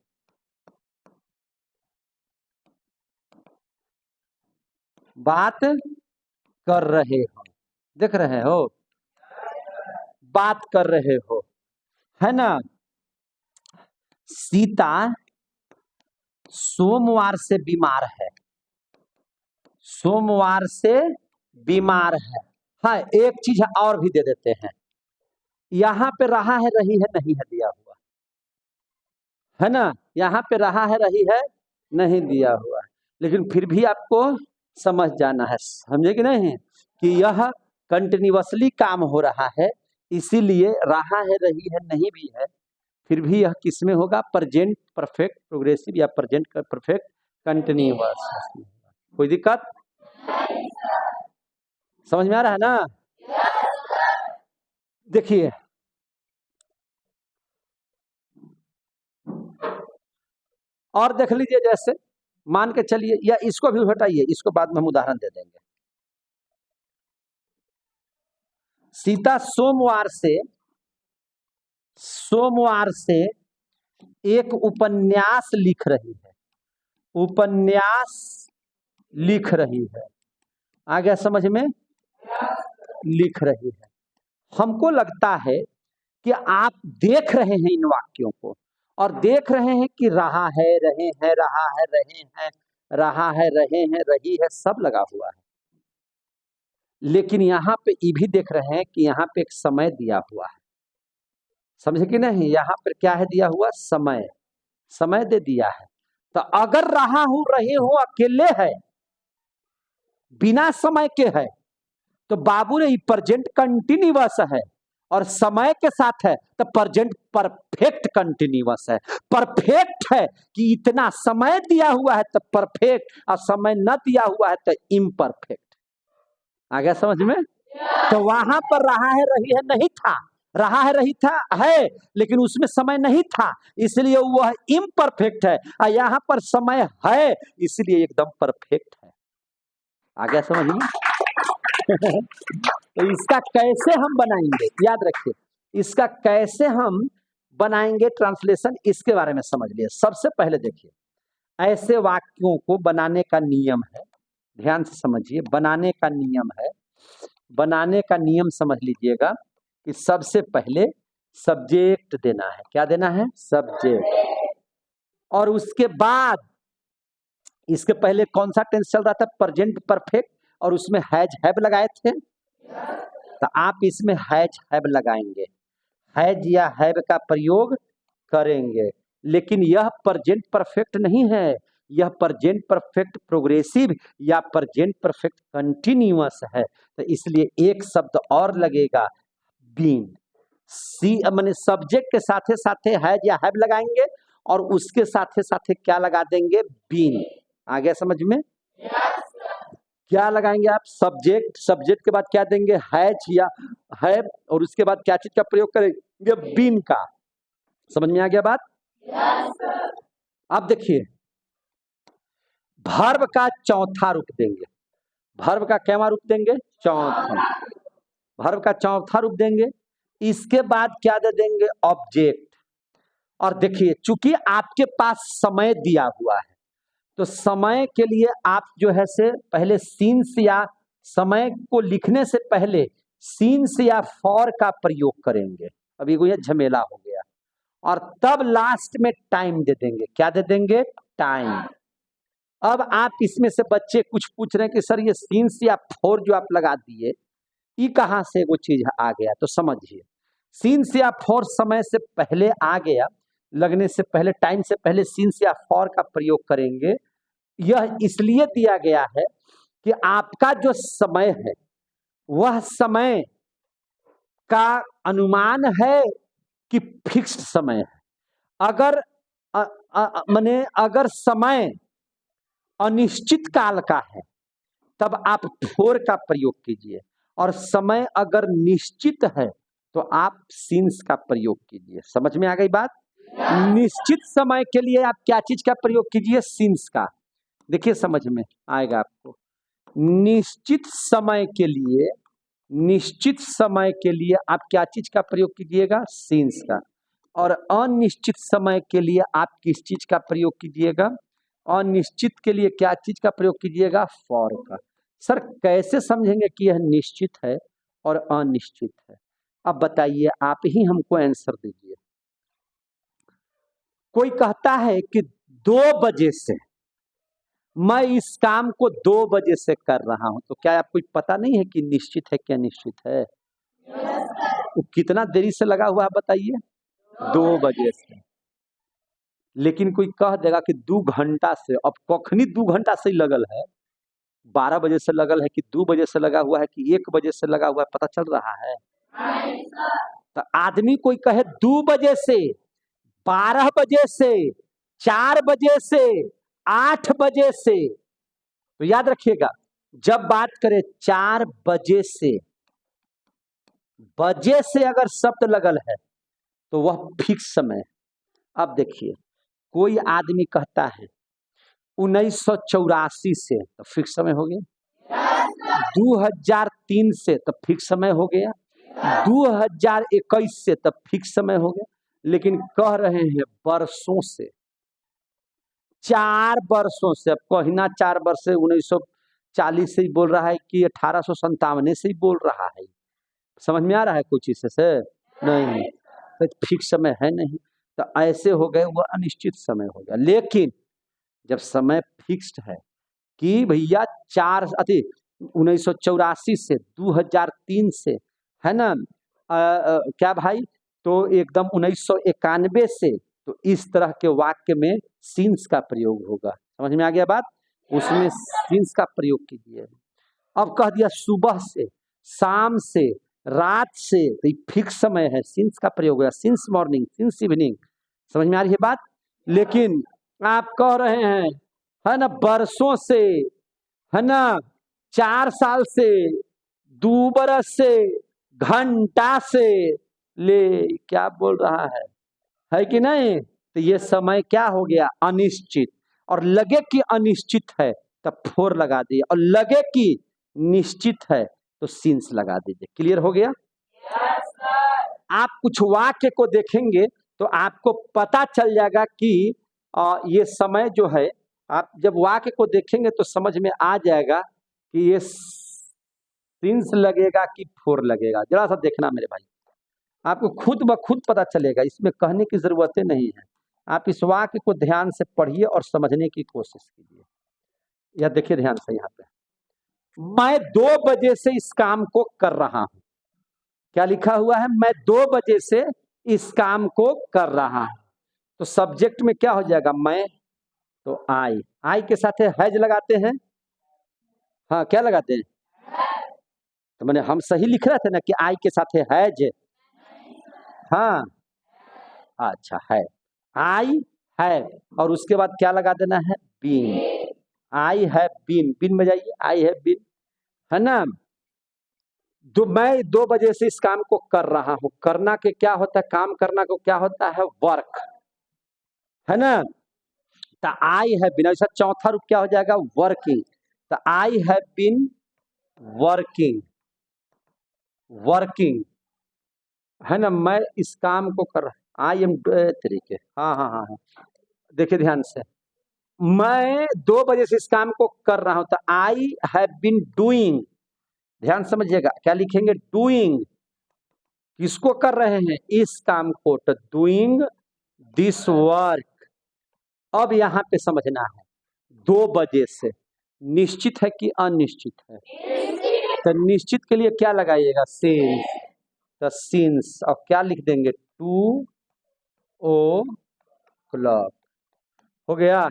देख रहे हो, बात कर रहे हो, है ना। सीता सोमवार से बीमार है। हाँ, एक चीज और भी दे देते हैं, यहाँ पे रहा है, रही है, नहीं है दिया हुआ है ना, यहाँ पे रहा है, रही है, नहीं दिया हुआ है, लेकिन फिर भी आपको समझ जाना है, समझे कि नहीं, कि यह कंटिन्यूअसली काम हो रहा है, इसीलिए रहा है, रही है, नहीं भी है, फिर भी यह किसमें होगा, प्रेजेंट परफेक्ट प्रोग्रेसिव या प्रेजेंट परफेक्ट कंटिन्यूअस। कोई दिक्कत? समझ में आ रहा है ना? देखिए, और देख लीजिए, जैसे मान के चलिए, या इसको भी हटाइए, इसको बाद में हम उदाहरण दे देंगे। सीता सोमवार से एक उपन्यास लिख रही है, आ गया समझ में? लिख रही है। हमको लगता है कि आप देख रहे हैं इन वाक्यों को, और देख रहे हैं कि रहा है, रहे हैं, रहा है, रहे हैं, रहा है, रहे हैं, रही है, सब लगा हुआ है, लेकिन यहाँ पे ये भी देख रहे हैं कि यहाँ पे एक समय दिया हुआ है, समझे कि नहीं? यहाँ पर क्या है दिया हुआ? समय दे दिया है। तो अगर रहा हूं, रहे हो अकेले है, बिना समय के है, तो बाबू ने प्रेजेंट कंटिन्यूअस है, और समय के साथ है तो प्रेजेंट परफेक्ट कंटिन्यूअस है। परफेक्ट है कि इतना समय दिया हुआ है तो परफेक्ट, और समय न दिया हुआ है तो इम्परफेक्ट। आ गया समझ में? तो वहां पर रहा है, रही है नहीं था, रहा है, रही था है, लेकिन उसमें समय नहीं था, इसलिए वह इम्परफेक्ट है, और यहाँ पर समय है, इसलिए एकदम परफेक्ट है। आ गया समझ में? तो इसका कैसे हम बनाएंगे, याद रखिए, इसका कैसे हम बनाएंगे ट्रांसलेशन, इसके बारे में समझ लिए। सबसे पहले देखिए, ऐसे वाक्यों को बनाने का नियम है, ध्यान से समझिए, बनाने का नियम समझ लीजिएगा कि सबसे पहले सब्जेक्ट देना है। क्या देना है? सब्जेक्ट। और उसके बाद, इसके पहले कौन सा टेंस चल रहा था? प्रेजेंट परफेक्ट, और उसमें हैज हैव लगाए थे, तो आप इसमें हैज हैव लगाएंगे, हैज या हैव का प्रयोग करेंगे, लेकिन यह प्रेजेंट परफेक्ट नहीं है, यह प्रेजेंट परफेक्ट प्रोग्रेसिव या प्रेजेंट परफेक्ट कंटिन्यूअस है, तो इसलिए एक शब्द और लगेगा, बीन। माने सब्जेक्ट के साथे हैज या हैव लगाएंगे, और उसके साथे क्या लगा देंगे? बीन। आ गया समझ में? क्या लगाएंगे आप? सब्जेक्ट, सब्जेक्ट के बाद क्या देंगे? हैज या है, और उसके बाद क्या चीज का प्रयोग करेंगे? बीन का। समझ में आ गया बात? अब देखिए, वर्ब का चौथा रूप देंगे। वर्ब का क्या रूप देंगे? चौथा। वर्ब का चौथा रूप देंगे। इसके बाद क्या दे देंगे? ऑब्जेक्ट। और देखिए, चूंकि आपके पास समय दिया हुआ है, तो समय के लिए आप जो है से पहले सीन्स या समय को लिखने से पहले सीन्स या फॉर का प्रयोग करेंगे। अभी ये झमेला हो गया। और तब लास्ट में टाइम दे देंगे। क्या दे देंगे? टाइम। अब आप इसमें से बच्चे कुछ पूछ रहे हैं कि सर ये सीन्स या फॉर जो आप लगा दिए, ये कहाँ से वो चीज आ गया? तो समझिए, सीन्स या फॉर समय से पहले आ गया, लगने से पहले, टाइम से पहले सीन्स या फॉर का प्रयोग करेंगे। यह इसलिए दिया गया है कि आपका जो समय है वह समय का अनुमान है कि फिक्स्ड समय है। अगर माने अगर समय अनिश्चित काल का है तब आप फॉर का प्रयोग कीजिए, और समय अगर निश्चित है तो आप सीन्स का प्रयोग कीजिए। समझ में आ गई बात? निश्चित समय के लिए आप क्या चीज का प्रयोग कीजिए? सीन्स का। देखिए समझ में आएगा आपको। निश्चित समय के लिए, निश्चित समय के लिए आप क्या चीज का प्रयोग कीजिएगा? सीन्स का। और अनिश्चित समय के लिए आप किस चीज का प्रयोग कीजिएगा? अनिश्चित के लिए क्या चीज का प्रयोग कीजिएगा? फॉर का। सर कैसे समझेंगे कि यह निश्चित है और अनिश्चित है? अब बताइए, आप ही हमको आंसर दीजिए। कोई कहता है कि 2 बजे से मैं इस काम को 2 बजे से कर रहा हूं, तो क्या आपको पता नहीं है कि निश्चित है क्या निश्चित है? वो कितना देरी से लगा हुआ है बताइए? 2 बजे से। लेकिन कोई कह देगा कि 2 घंटा से। अब कखनी 2 घंटा से ही लगल है? 12 बजे से लगल है कि 2 बजे से लगा हुआ है कि 1 बजे से लगा हुआ है? पता चल रहा है? तो आदमी कोई कहे 2 बजे से, 12 बजे से, 4 बजे से, 8 बजे से, तो याद रखिएगा, जब बात करें 4 बजे से, बजे से अगर शब्द लगल है तो वह फिक्स समय है। अब देखिए, कोई आदमी कहता है 1984 से, तो फिक्स समय हो गया। 2003 से तो फिक्स समय हो गया। 2021 से तो फिक्स समय हो गया। लेकिन कह रहे हैं वर्षों से, 4 वर्षों से। अब कहना 4 वर्ष से 1940 से ही बोल रहा है कि 1857 से ही बोल रहा है? समझ में आ रहा है कोई चीज से? नहीं, तो फिक्स समय है नहीं, तो ऐसे हो गए, वो अनिश्चित समय हो गया। लेकिन जब समय फिक्स्ड है कि भैया 1984 से 2003 से, है ना, क्या भाई, तो एकदम 1991 से, तो इस तरह के वाक्य में सीन्स का प्रयोग होगा। समझ में आ गया बात? उसमें सीन्स का प्रयोग कीजिए। अब कह दिया सुबह से, शाम से, रात से, तो फिक्स समय है, सीन्स का प्रयोग होगा। Since morning, since evening. समझ में आ रही है बात? लेकिन आप कह रहे हैं, है ना, बरसों से, है ना, 4 साल से, 2 बरस से, घंटा से, ले क्या बोल रहा है कि नहीं? तो ये समय क्या हो गया? अनिश्चित। और लगे कि अनिश्चित है तब फोर लगा दिए, और लगे कि निश्चित है तो सीन्स लगा दीजिए। क्लियर हो गया? आप कुछ वाक्य को देखेंगे तो आपको पता चल जाएगा कि ये समय जो है, आप जब वाक्य को देखेंगे तो समझ में आ जाएगा कि ये सीन्स लगेगा कि फोर लगेगा। जरा सा देखना मेरे भाई, आपको खुद ब खुद पता चलेगा, इसमें कहने की जरूरतें नहीं है। आप इस वाक्य को ध्यान से पढ़िए और समझने की कोशिश कीजिए। यह देखिए ध्यान से, यहाँ पे मैं 2 बजे से इस काम को कर रहा हूं। क्या लिखा हुआ है? मैं 2 बजे से इस काम को कर रहा हूं। तो सब्जेक्ट में क्या हो जाएगा? मैं, तो आई, आई के साथ हैज लगाते हैं। हाँ, क्या लगाते हैं? तो मैंने हम सही लिख रहे थे ना कि आई के साथ हैज? हाँ, अच्छा है, आई है, और उसके बाद क्या लगा देना है? बीइंग। आई हैव बीन, बीन बजाइए, आई हैव बीन, है ना। मैं 2 बजे से इस काम को कर रहा हूं। करना के क्या होता है, काम करना को क्या होता है, वर्क, है ना। तो आई हैव बीन, ऐसा चौथा रूप क्या हो जाएगा, वर्किंग। तो I have been working, working, है ना। मैं इस काम को कर रहा, आई एम तरीके, हाँ हाँ हाँ हाँ, देखिए ध्यान से, मैं 2 बजे से इस काम को कर रहा हूं। तो आई हैव बीन डूइंग, ध्यान समझिएगा, क्या लिखेंगे, डूइंग, किसको कर रहे हैं, इस काम को, तो डूइंग दिस वर्क। अब यहां पे समझना है, 2 बजे से निश्चित है कि अनिश्चित है, तो निश्चित के लिए क्या लगाइएगा, सिंस, तो सिंस, और क्या लिख देंगे, 2 o'clock, हो गया,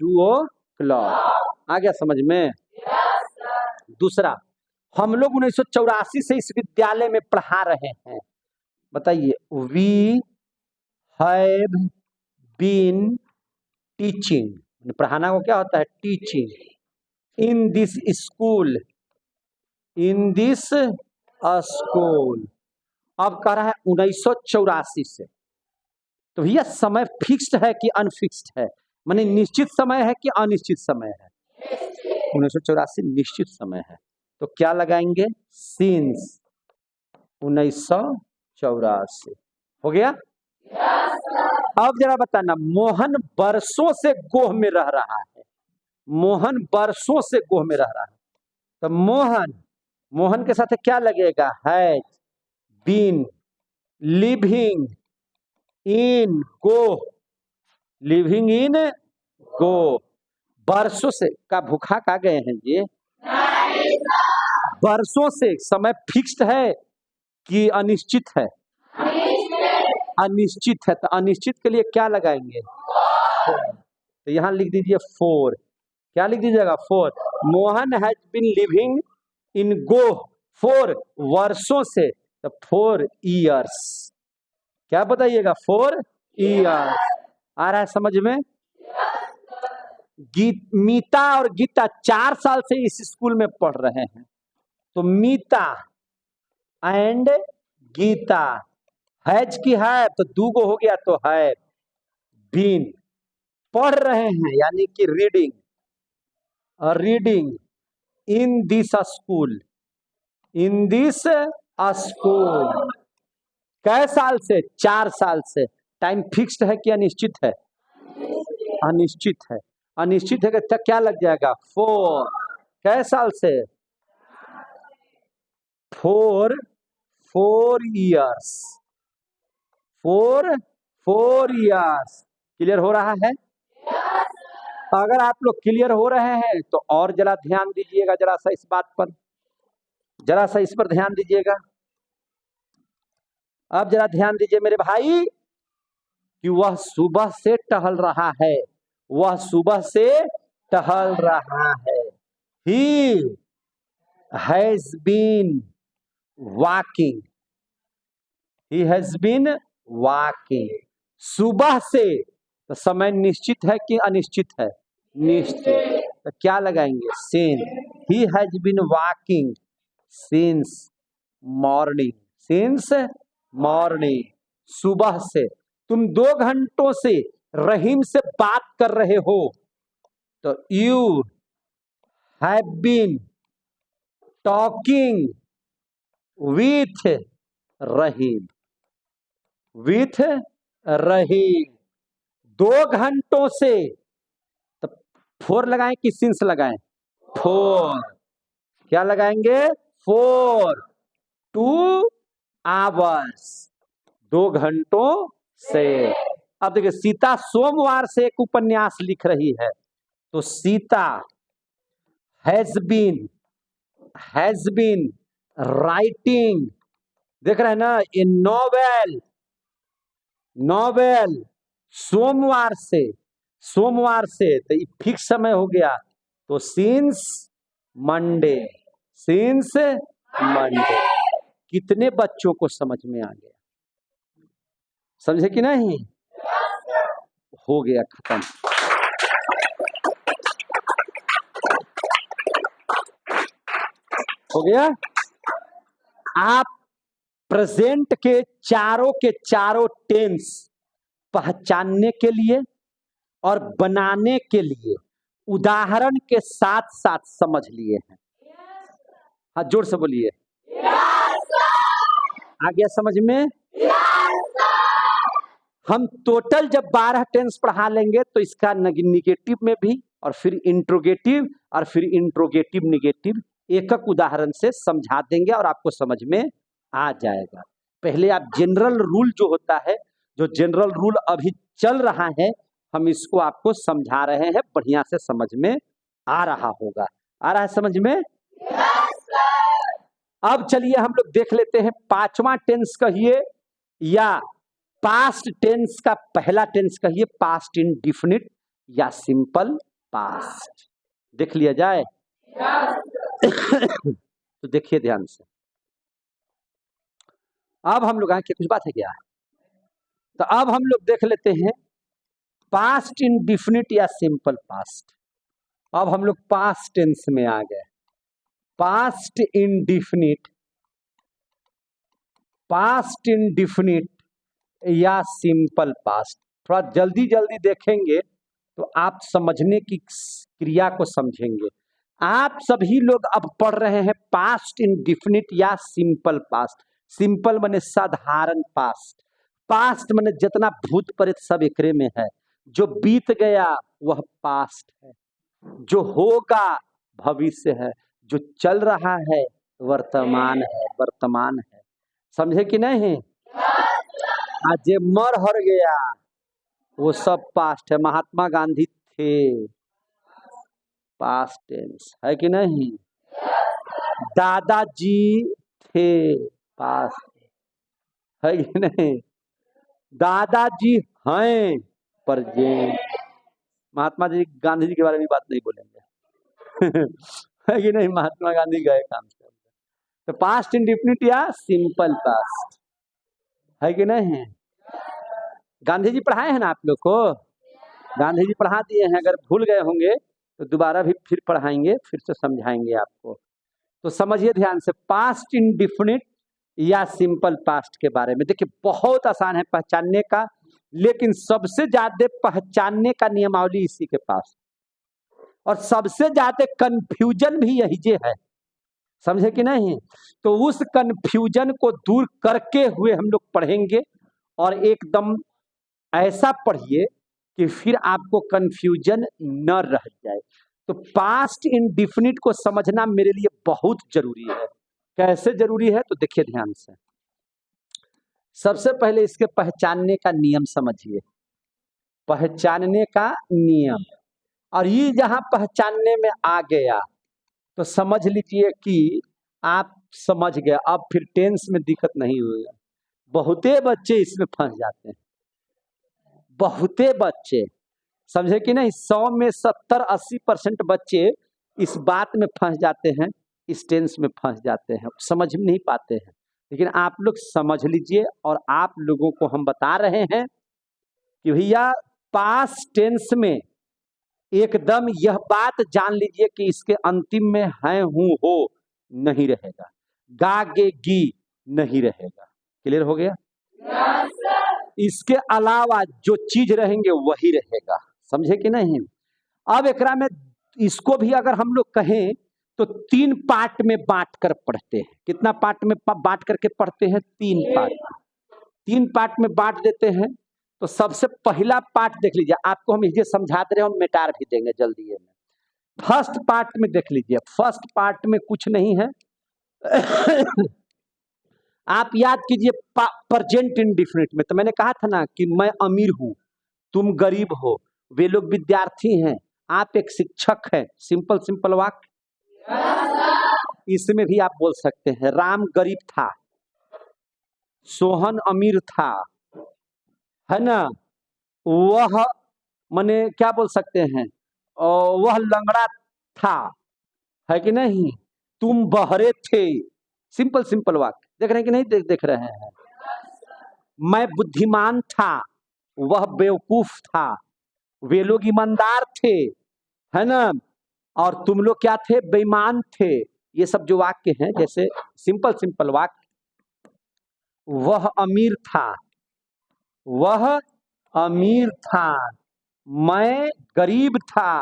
2 o'clock, आ गया समझ में। दूसरा, हम लोग 1984 से इस विद्यालय में पढ़ा रहे हैं, बताइए, वी हैव बीन टीचिंग, पढ़ाना को क्या होता है, teaching, in this school, in this school. अब कह रहा है 1984 से, तो भैया समय फिक्स्ड है कि अनफिक्स्ड है, माने निश्चित समय है कि अनिश्चित समय है, 1984 निश्चित समय है, तो क्या लगाएंगे, सिंस 1984, हो गया। अब जरा बताना, मोहन वर्षों से गोह में रह रहा है, मोहन वर्षों से गोह में रह रहा है, तो मोहन, मोहन के साथ क्या लगेगा, has been living in Goa, living in Goa, वर्षों से का भूखा का गए हैं ये, वर्षों से समय फिक्स्ड है कि अनिश्चित है, अनिश्चित है, तो अनिश्चित के लिए क्या लगाएंगे, तो यहां लिख दीजिए 4, क्या लिख दीजिएगा, 4, Mohan has been living in Goa 4 वर्षों से, तो 4 ईयर्स, क्या बताइएगा, 4 ईयर्स, आ रहा है समझ में। मीता और गीता 4 साल से इस स्कूल में पढ़ रहे हैं, तो मीता एंड गीता, हैज की है तो 2 गो हो गया, तो है बीन, पढ़ रहे हैं यानी कि reading, reading in this school, in this school, कै साल से, 4 साल से, टाइम फिक्स्ड है कि अनिश्चित है, अनिश्चित है, अनिश्चित है तो क्या लग जाएगा, 4, कै साल से, 4 ईयर्स, 4 ईयर्स, क्लियर हो रहा है। अगर आप लोग क्लियर हो रहे हैं तो और जरा ध्यान दीजिएगा, जरा सा इस बात पर, जरा सा इस पर ध्यान दीजिएगा। अब जरा ध्यान दीजिए मेरे भाई, कि वह सुबह से टहल रहा है, वह सुबह से टहल रहा है, he has been walking, he has been walking, सुबह से, तो समय निश्चित है कि अनिश्चित है, निश्चित, तो क्या लगाएंगे, since, he has been walking since morning, since morning, सुबह से, तुम 2 घंटों से रहीम से बात कर रहे हो, तो you have been talking with Rahim, with Rahim, 2 घंटों से, तो 4 लगाएं कि सिंस लगाएं, 4, क्या लगाएंगे, 4, 2 आवर्स, 2 घंटों से। अब देखिए, सीता सोमवार से एक उपन्यास लिख रही है, तो सीता हैज बीन राइटिंग, देख रहे हैं ना, ए नॉवेल, नॉवेल, सोमवार से, सोमवार से, तो ये फिक्स समय हो गया, तो सिंस मंडे, सिंस मंडे। कितने बच्चों को समझ में आ गया, समझे कि नहीं, हो गया खत्म। हो गया। आप प्रेजेंट के चारों टेंस पहचानने के लिए और बनाने के लिए उदाहरण के साथ साथ समझ लिए हैं। हाँ, जोर से बोलिए। आ गया समझ में? हम टोटल जब 12 टेंस पढ़ा लेंगे तो इसका निगेटिव में भी और फिर इंट्रोगेटिव और फिर इंट्रोगेटिव निगेटिव एक एक उदाहरण से समझा देंगे और आपको समझ में आ जाएगा। पहले आप जनरल रूल जो होता है, जो जनरल रूल अभी चल रहा है, हम इसको आपको समझा रहे हैं, बढ़िया से समझ में आ रहा होगा। आ रहा है समझ में? अब चलिए हम लोग देख लेते हैं पांचवा टेंस कहिए या पास्ट टेंस का पहला टेंस कहिए, पास्ट इंडेफिनिट या सिंपल पास्ट। देख लिया जाए। तो देखिए ध्यान से। अब हम लोग आए, कुछ बात है क्या? तो अब हम लोग देख लेते हैं पास्ट इंडेफिनिट या सिंपल पास्ट। अब हम लोग पास्ट टेंस में आ गए। पास्ट इंडेफिनिट, पास्ट इंडेफिनिट या सिंपल पास्ट। थोड़ा जल्दी जल्दी देखेंगे तो आप समझने की क्रिया को समझेंगे। आप सभी लोग अब पढ़ रहे हैं पास्ट इंडेफिनिट या सिंपल पास्ट। सिंपल माने साधारण पास्ट, पास्ट माने जितना भूत प्रेत सब एकरे में है। जो बीत गया वह पास्ट है, जो होगा भविष्य है, जो चल रहा है वर्तमान है, वर्तमान है। समझे कि नहीं? आज जे मर हर गया वो सब पास्ट है। महात्मा गांधी थे, पास्ट टेंस है कि नहीं? दादाजी थे, पास्ट है कि नहीं? दादाजी हैं, प्रेजेंट। महात्मा जी गांधी जी के बारे में बात नहीं बोलेंगे है कि नहीं? महात्मा गांधी गए काम से। तो पास्ट इंडेफिनिट या सिंपल पास्ट है कि नहीं? गांधी जी पढ़ाए हैं ना आप लोग को? गांधी जी पढ़ा दिए हैं। अगर भूल गए होंगे तो दोबारा भी फिर पढ़ाएंगे, फिर से समझाएंगे आपको। तो समझिए ध्यान से पास्ट इंडेफिनिट या सिंपल पास्ट के बारे में। देखिए बहुत आसान है पहचानने का, लेकिन सबसे ज्यादा पहचानने का नियमावली इसी के पास, और सबसे ज्यादा कंफ्यूजन भी यही जे है। समझे कि नहीं? तो उस कंफ्यूजन को दूर करके हुए हम लोग पढ़ेंगे, और एकदम ऐसा पढ़िए कि फिर आपको कंफ्यूजन न रह जाए। तो पास्ट इंडेफिनिट को समझना मेरे लिए बहुत जरूरी है। कैसे जरूरी है? तो देखिए ध्यान से। सबसे पहले इसके पहचानने का नियम समझिए, पहचानने का नियम। और ये जहां पहचानने में आ गया तो समझ लीजिए कि आप समझ गए। अब फिर टेंस में दिक्कत नहीं होगा। बहुते बच्चे इसमें फंस जाते हैं, बहुते बच्चे। समझे कि नहीं? 100 में 70-80% बच्चे इस बात में फंस जाते हैं, इस टेंस में फंस जाते हैं, समझ नहीं पाते हैं। लेकिन आप लोग समझ लीजिए, और आप लोगों को हम बता रहे हैं कि भैया पास्ट टेंस में एकदम यह बात जान लीजिए कि इसके अंतिम में है, हूं, हो नहीं रहेगा, गा गे गी नहीं रहेगा। क्लियर हो गया? इसके अलावा जो चीज रहेंगे वही रहेगा। समझे कि नहीं? अब एकरा में इसको भी अगर हम लोग कहें तो 3 पार्ट में बांट कर पढ़ते हैं। कितना पार्ट में बांट करके पढ़ते हैं? 3 पार्ट। 3 पार्ट में बांट देते हैं। तो सबसे पहला पार्ट देख लीजिए, आपको हम ये समझा दे रहे हैं और मिटार भी देंगे जल्दी में। फर्स्ट पार्ट में देख लीजिए। फर्स्ट पार्ट में कुछ नहीं है आप याद कीजिए प्रेजेंट इंडेफिनिट में तो मैंने कहा था ना कि मैं अमीर हूं, तुम गरीब हो, वे लोग विद्यार्थी हैं, आप एक शिक्षक हैं। सिंपल सिंपल वाक्य। इसमें भी आप बोल सकते हैं राम गरीब था, सोहन अमीर था, है ना? वह माने क्या बोल सकते हैं, वह लंगड़ा था, है कि नहीं? तुम बहरे थे। सिंपल सिंपल वाक्य। देख रहे हैं कि नहीं? देख रहे हैं। मैं बुद्धिमान था, वह बेवकूफ था, वे लोग ईमानदार थे, है ना? और तुम लोग क्या थे? बेईमान थे। ये सब जो वाक्य हैं, जैसे सिंपल सिंपल वाक्य, वह अमीर था, वह अमीर था, मैं गरीब था,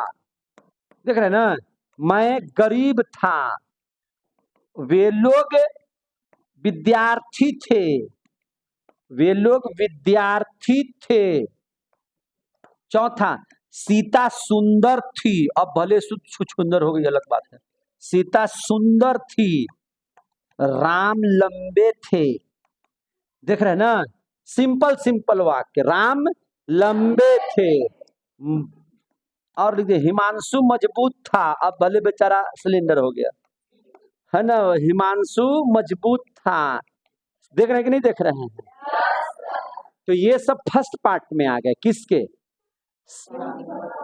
देख रहे हैं ना, मैं गरीब था, वे लोग विद्यार्थी थे, वे लोग विद्यार्थी थे। चौथा, सीता सुंदर थी, अब भले सुंदर हो गई अलग बात है, सीता सुंदर थी, राम लंबे थे, देख रहे हैं ना, सिंपल सिंपल वाक्य, राम लंबे थे। और लिखिए हिमांशु मजबूत था, अब भले बेचारा सिलेंडर हो गया, है ना, हिमांशु मजबूत था, देख रहे हैं कि नहीं देख रहे हैं। तो ये सब फर्स्ट पार्ट में आ गए, किसके,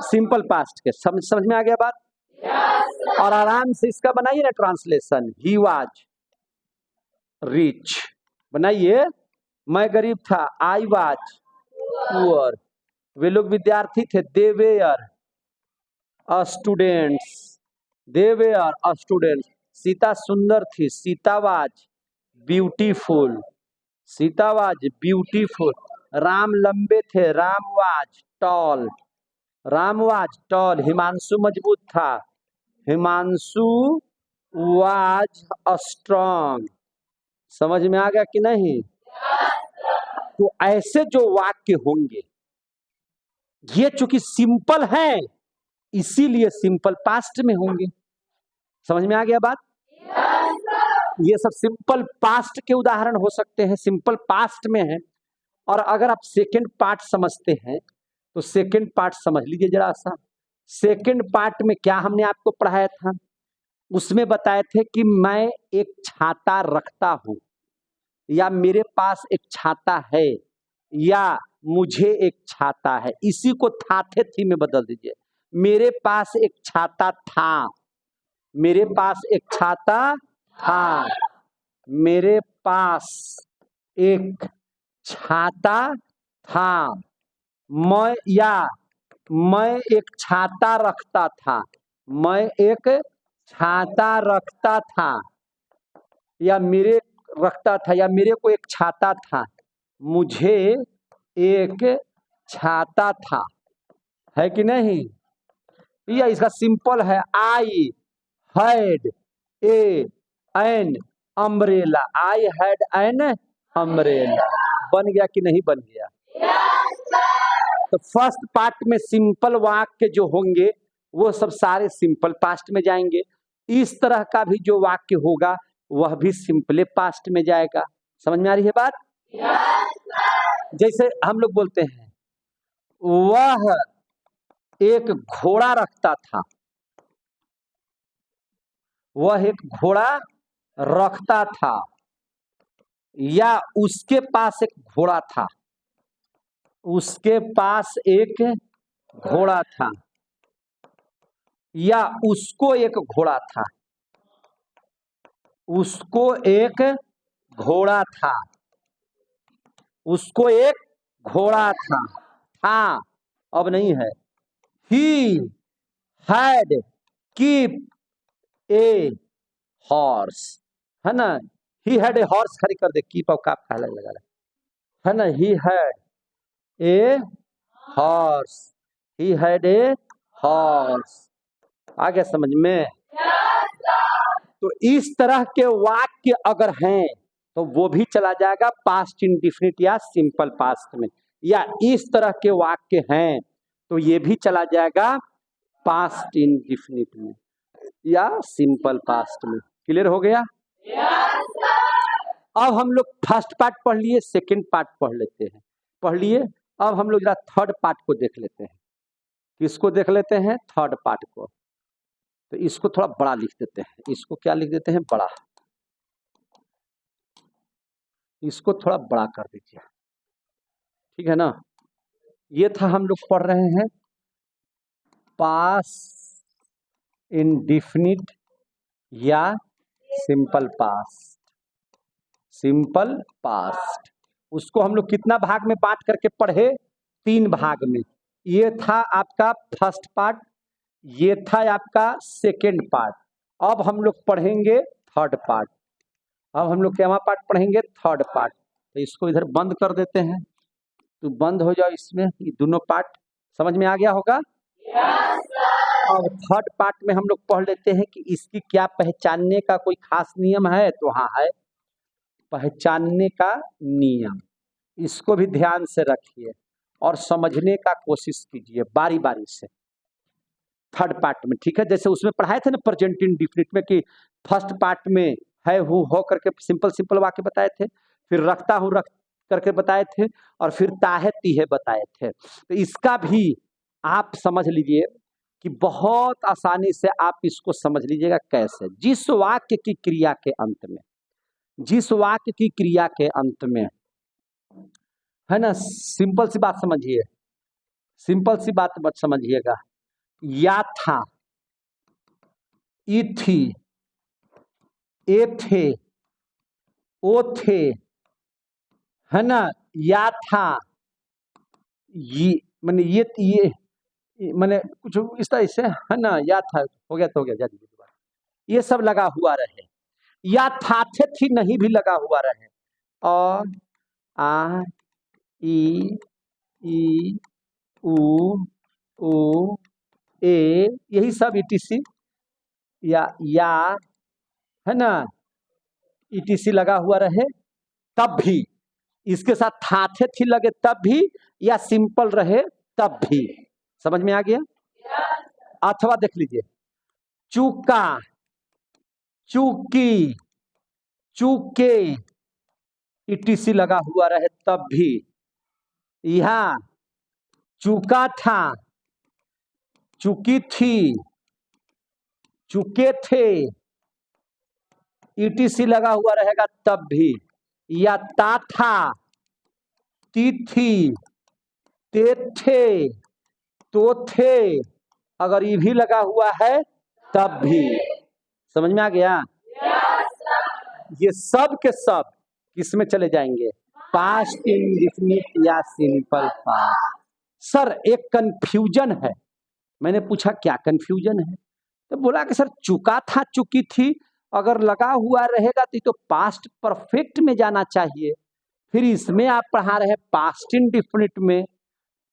सिंपल पास्ट के। समझ में आ गया बात। और आराम से इसका बनाइए ना ट्रांसलेशन, ही वाज रिच, बनाइए, मैं गरीब था, आई वाज पुअर, वे लोग विद्यार्थी थे, they were students, they were students, Sita सुंदर थी, Sita was beautiful, Sita was beautiful, Ram लंबे थे, Ram was tall, Ram was tall, Himanshu मजबूत था, हिमांशु वाज स्ट्रॉन्ग। समझ में आ गया कि नहीं। तो ऐसे जो वाक्य होंगे, ये चूंकि सिंपल है इसीलिए सिंपल पास्ट में होंगे। समझ में आ गया बात। ये सब सिंपल पास्ट के उदाहरण हो सकते हैं, सिंपल पास्ट में है। और अगर आप सेकंड पार्ट समझते हैं तो सेकंड पार्ट समझ लीजिए जरा सा। सेकंड पार्ट में क्या हमने आपको पढ़ाया था, उसमें बताए थे कि मैं एक छाता रखता हूं, या मेरे पास एक छाता है, या मुझे एक छाता है, इसी को था थे थी में बदल दीजिए। मेरे पास एक छाता था, मेरे पास एक छाता था, मेरे पास एक छाता था, मैं एक छाता रखता था, मैं एक छाता रखता था, या मेरे रखता था, या मेरे को एक छाता था, मुझे एक छाता था, है कि नहीं। या इसका सिंपल है, I had an umbrella, I had an umbrella, बन गया कि नहीं बन गया। तो फर्स्ट पार्ट में सिंपल वाक्य जो होंगे वो सब सारे सिंपल पास्ट में जाएंगे। इस तरह का भी जो वाक्य होगा वह भी सिंपले पास्ट में जाएगा। समझ में आ रही है बात। जैसे हम लोग बोलते हैं, वह एक घोड़ा रखता था, वह एक घोड़ा रखता था, या उसके पास एक घोड़ा था, उसके पास एक घोड़ा था, या उसको एक घोड़ा था, उसको एक घोड़ा था, उसको एक घोड़ा था, अब नहीं है। He had keep a horse, है ना, ही हैड ए हॉर्स, खड़ी कर दे, कीप और काप का अलग लगा रहा है ना। He had a horse, he had a horse, आ गया समझ में। तो इस तरह के वाक्य अगर हैं तो वो भी चला जाएगा पास्ट इंडिफिनिट या सिंपल पास्ट में, या इस तरह के वाक्य हैं तो ये भी चला जाएगा पास्ट इंडिफिनिट में या सिंपल पास्ट में। क्लियर हो गया। अब हम लोग फर्स्ट पार्ट पढ़ लिए, सेकंड पार्ट पढ़ लेते हैं, पढ़ लिए। अब हम लोग जरा थर्ड पार्ट को देख लेते हैं। किसको देख लेते हैं, थर्ड पार्ट को। तो इसको थोड़ा बड़ा लिख देते हैं, इसको क्या लिख देते हैं, बड़ा, इसको थोड़ा बड़ा कर दीजिए, ठीक है ना। ये था हम लोग पढ़ रहे हैं पास्ट इंडिफिनिट या सिंपल पास्ट, सिंपल पास्ट। उसको हम लोग कितना भाग में बांट करके पढ़े, 3 भाग में। ये था आपका फर्स्ट पार्ट, ये था आपका सेकेंड पार्ट, अब हम लोग पढ़ेंगे थर्ड पार्ट। अब हम लोग क्या पार्ट पढ़ेंगे? Third part. तो इसको इधर बंद कर देते हैं, तो बंद हो जाओ इसमें। ये दोनों पार्ट समझ में आ गया होगा? अब थर्ड पार्ट में हम लोग पढ़ लेते हैं कि इसकी क्या पहचानने का कोई खास नियम है। तो हाँ है, पहचानने का नियम। इसको भी ध्यान से रखिए और समझने का कोशिश कीजिए बारी बारी से थर्ड पार्ट में, ठीक है? जैसे उसमें पढ़ाए थे ना प्रेजेंट इंडिफिनिट में, कि फर्स्ट पार्ट में है हूँ हो करके सिंपल सिंपल वाक्य बताए थे, फिर रखता हूँ रख करके बताए थे, और फिर ताहे तीहे बताए थे। तो इसका भी आप समझ लीजिए कि बहुत आसानी से आप इसको समझ लीजिएगा कैसे। जिस वाक्य की क्रिया के अंत में, जिस वाक्य की क्रिया के अंत में, है ना, सिंपल सी बात समझिए, सिंपल सी बात मत समझिएगा। या था, ई थी, ए थे, ओ थे, है ना, या था, ये मैंने ये मैंने कुछ इस तरह से, है ना, या था हो गया तो हो गया, जा दीजिए दोबारा। ये सब लगा हुआ रहे, या था थे थी नहीं भी लगा हुआ रहे, और आ ई उ ए, यही सब ईटीसी या है ना, ईटीसी लगा हुआ रहे तब भी, इसके साथ था थे थी लगे तब भी, या सिंपल रहे तब भी। समझ में आ गया? अथवा देख लीजिए, चूका, चूकी, चूके, ईटीसी लगा हुआ रहे तब भी। यहाँ चूका था, चूकी थी, चूके थे, ईटीसी लगा हुआ रहेगा तब भी। या ता था, ती थी, ते थे, तो थे, अगर ये भी लगा हुआ है तब भी। समझ में आ गया? ये सब के सब किसमें चले जाएंगे? पास्ट इंडेफिनिट या सिंपल पास्ट। सर एक कंफ्यूजन है। मैंने पूछा क्या कंफ्यूजन है? तो बोला कि सर चुका था, चुकी थी, अगर लगा हुआ रहेगा तो पास्ट परफेक्ट में जाना चाहिए, फिर इसमें आप पढ़ा रहे हैं पास्ट इंडेफिनिट में।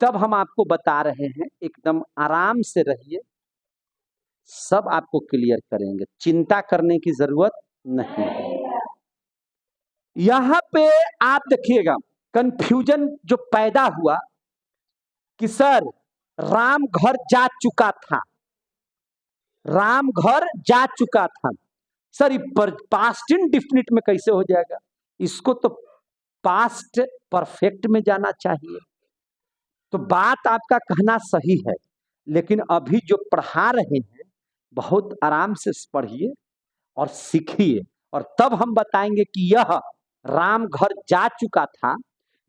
तब हम आपको बता रहे हैं, एकदम आराम से रहिए, सब आपको क्लियर करेंगे, चिंता करने की जरूरत नहीं है। यहां पे आप देखिएगा कंफ्यूजन जो पैदा हुआ कि सर राम घर जा चुका था, राम घर जा चुका था, सर पास्ट इंडेफिनिट में कैसे हो जाएगा? इसको तो पास्ट परफेक्ट में जाना चाहिए। तो बात आपका कहना सही है, लेकिन अभी जो पढ़ा रहे हैं बहुत आराम से पढ़िए और सीखिए, और तब हम बताएंगे कि यह राम घर जा चुका था,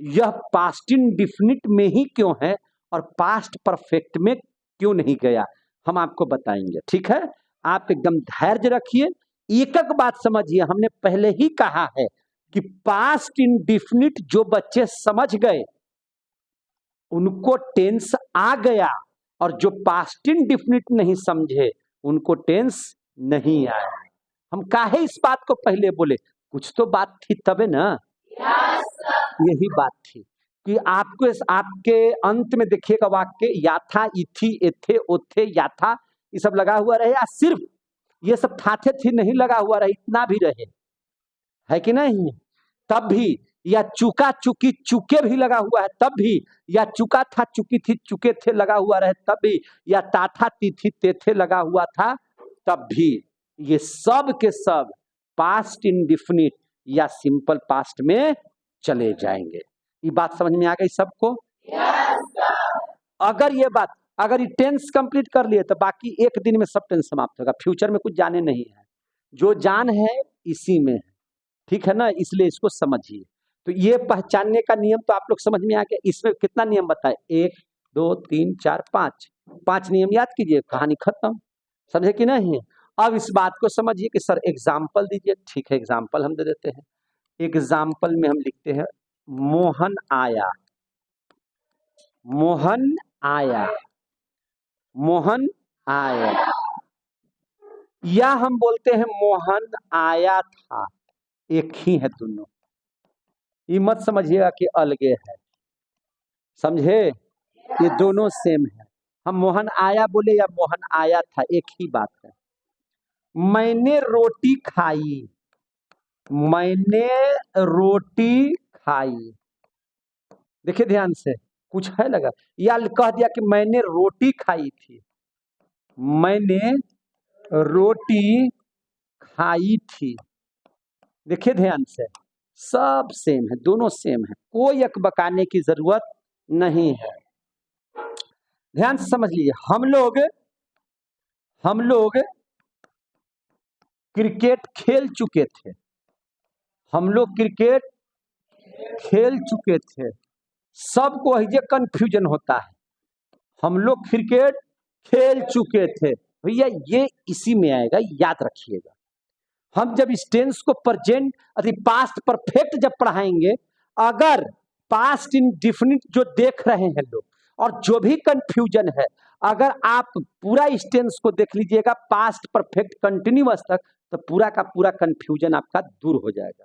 यह पास्ट इंडेफिनिट में ही क्यों है और पास्ट परफेक्ट में क्यों नहीं गया, हम आपको बताएंगे। ठीक है? आप एकदम धैर्य रखिए, एक एक बात समझिए। हमने पहले ही कहा है कि पास्ट इंडेफिनिट जो बच्चे समझ गए उनको टेंस आ गया, और जो पास्ट इंडेफिनिट नहीं समझे उनको टेंस नहीं आया। हम काहे इस बात को पहले बोले? कुछ तो बात थी तबे ना। यही बात थी कि आपको आपके अंत में देखिएगा वाक्य या था, इथी, एथे, ओथे, या था, ये सब लगा हुआ रहे, या सिर्फ ये सब था थे थी नहीं लगा हुआ रहे, इतना भी रहे, है कि नहीं? तब भी, या चुका, चुकी, चुके भी लगा हुआ है तब भी, या चुका था, चुकी थी, चुके थे लगा हुआ रहे तब भी, या ता था, ती थी, ते थे लगा हुआ था तब भी। ये सब के सब पास्ट इंडेफिनिट या सिंपल पास्ट में चले जाएंगे। ये बात समझ में आ गई सबको? अगर ये बात, अगर ये टेंस कंप्लीट कर लिए तो बाकी एक दिन में सब टेंस समाप्त होगा, फ्यूचर में कुछ जाने नहीं है, जो जान है इसी में है। ठीक है ना? इसलिए इसको समझिए। तो ये पहचानने का नियम तो आप लोग समझ में आ गया। इसमें कितना नियम बताए? 1 2 3 4 5 नियम याद कीजिए, कहानी खत्म। समझे कि नहीं? अब इस बात को समझिए कि सर एग्जाम्पल दीजिए। ठीक है, एग्जाम्पल हम दे देते हैं। एग्जाम्पल में हम लिखते हैं मोहन आया, मोहन आया, मोहन आया। या हम बोलते हैं मोहन आया था, एक ही है दोनों। ये मत समझिएगा कि अलगे है, समझे, ये दोनों सेम है। हम मोहन आया बोले या मोहन आया था, एक ही बात है। मैंने रोटी खाई, मैंने रोटी खाई, देखिए ध्यान से, कुछ है लगा, या कह दिया कि मैंने रोटी खाई थी, मैंने रोटी खाई थी, देखिए ध्यान से, सब सेम है, दोनों सेम है, कोई अकबकाने की जरूरत नहीं है। ध्यान से समझ लीजिए, हम लोग क्रिकेट खेल चुके थे, हम लोग क्रिकेट खेल चुके थे, सबको ये कंफ्यूजन होता है, हम लोग क्रिकेट खेल चुके थे, भैया ये इसी में आएगा, याद रखिएगा। हम जब इस टेंस को प्रेजेंट अति पास्ट परफेक्ट जब पढ़ाएंगे, अगर पास्ट इंडेफिनिट जो देख रहे हैं लोग और जो भी कंफ्यूजन है, अगर आप पूरा इस टेंस को देख लीजिएगा पास्ट परफेक्ट कंटिन्यूअस तक, तो पूरा का पूरा कंफ्यूजन आपका दूर हो जाएगा।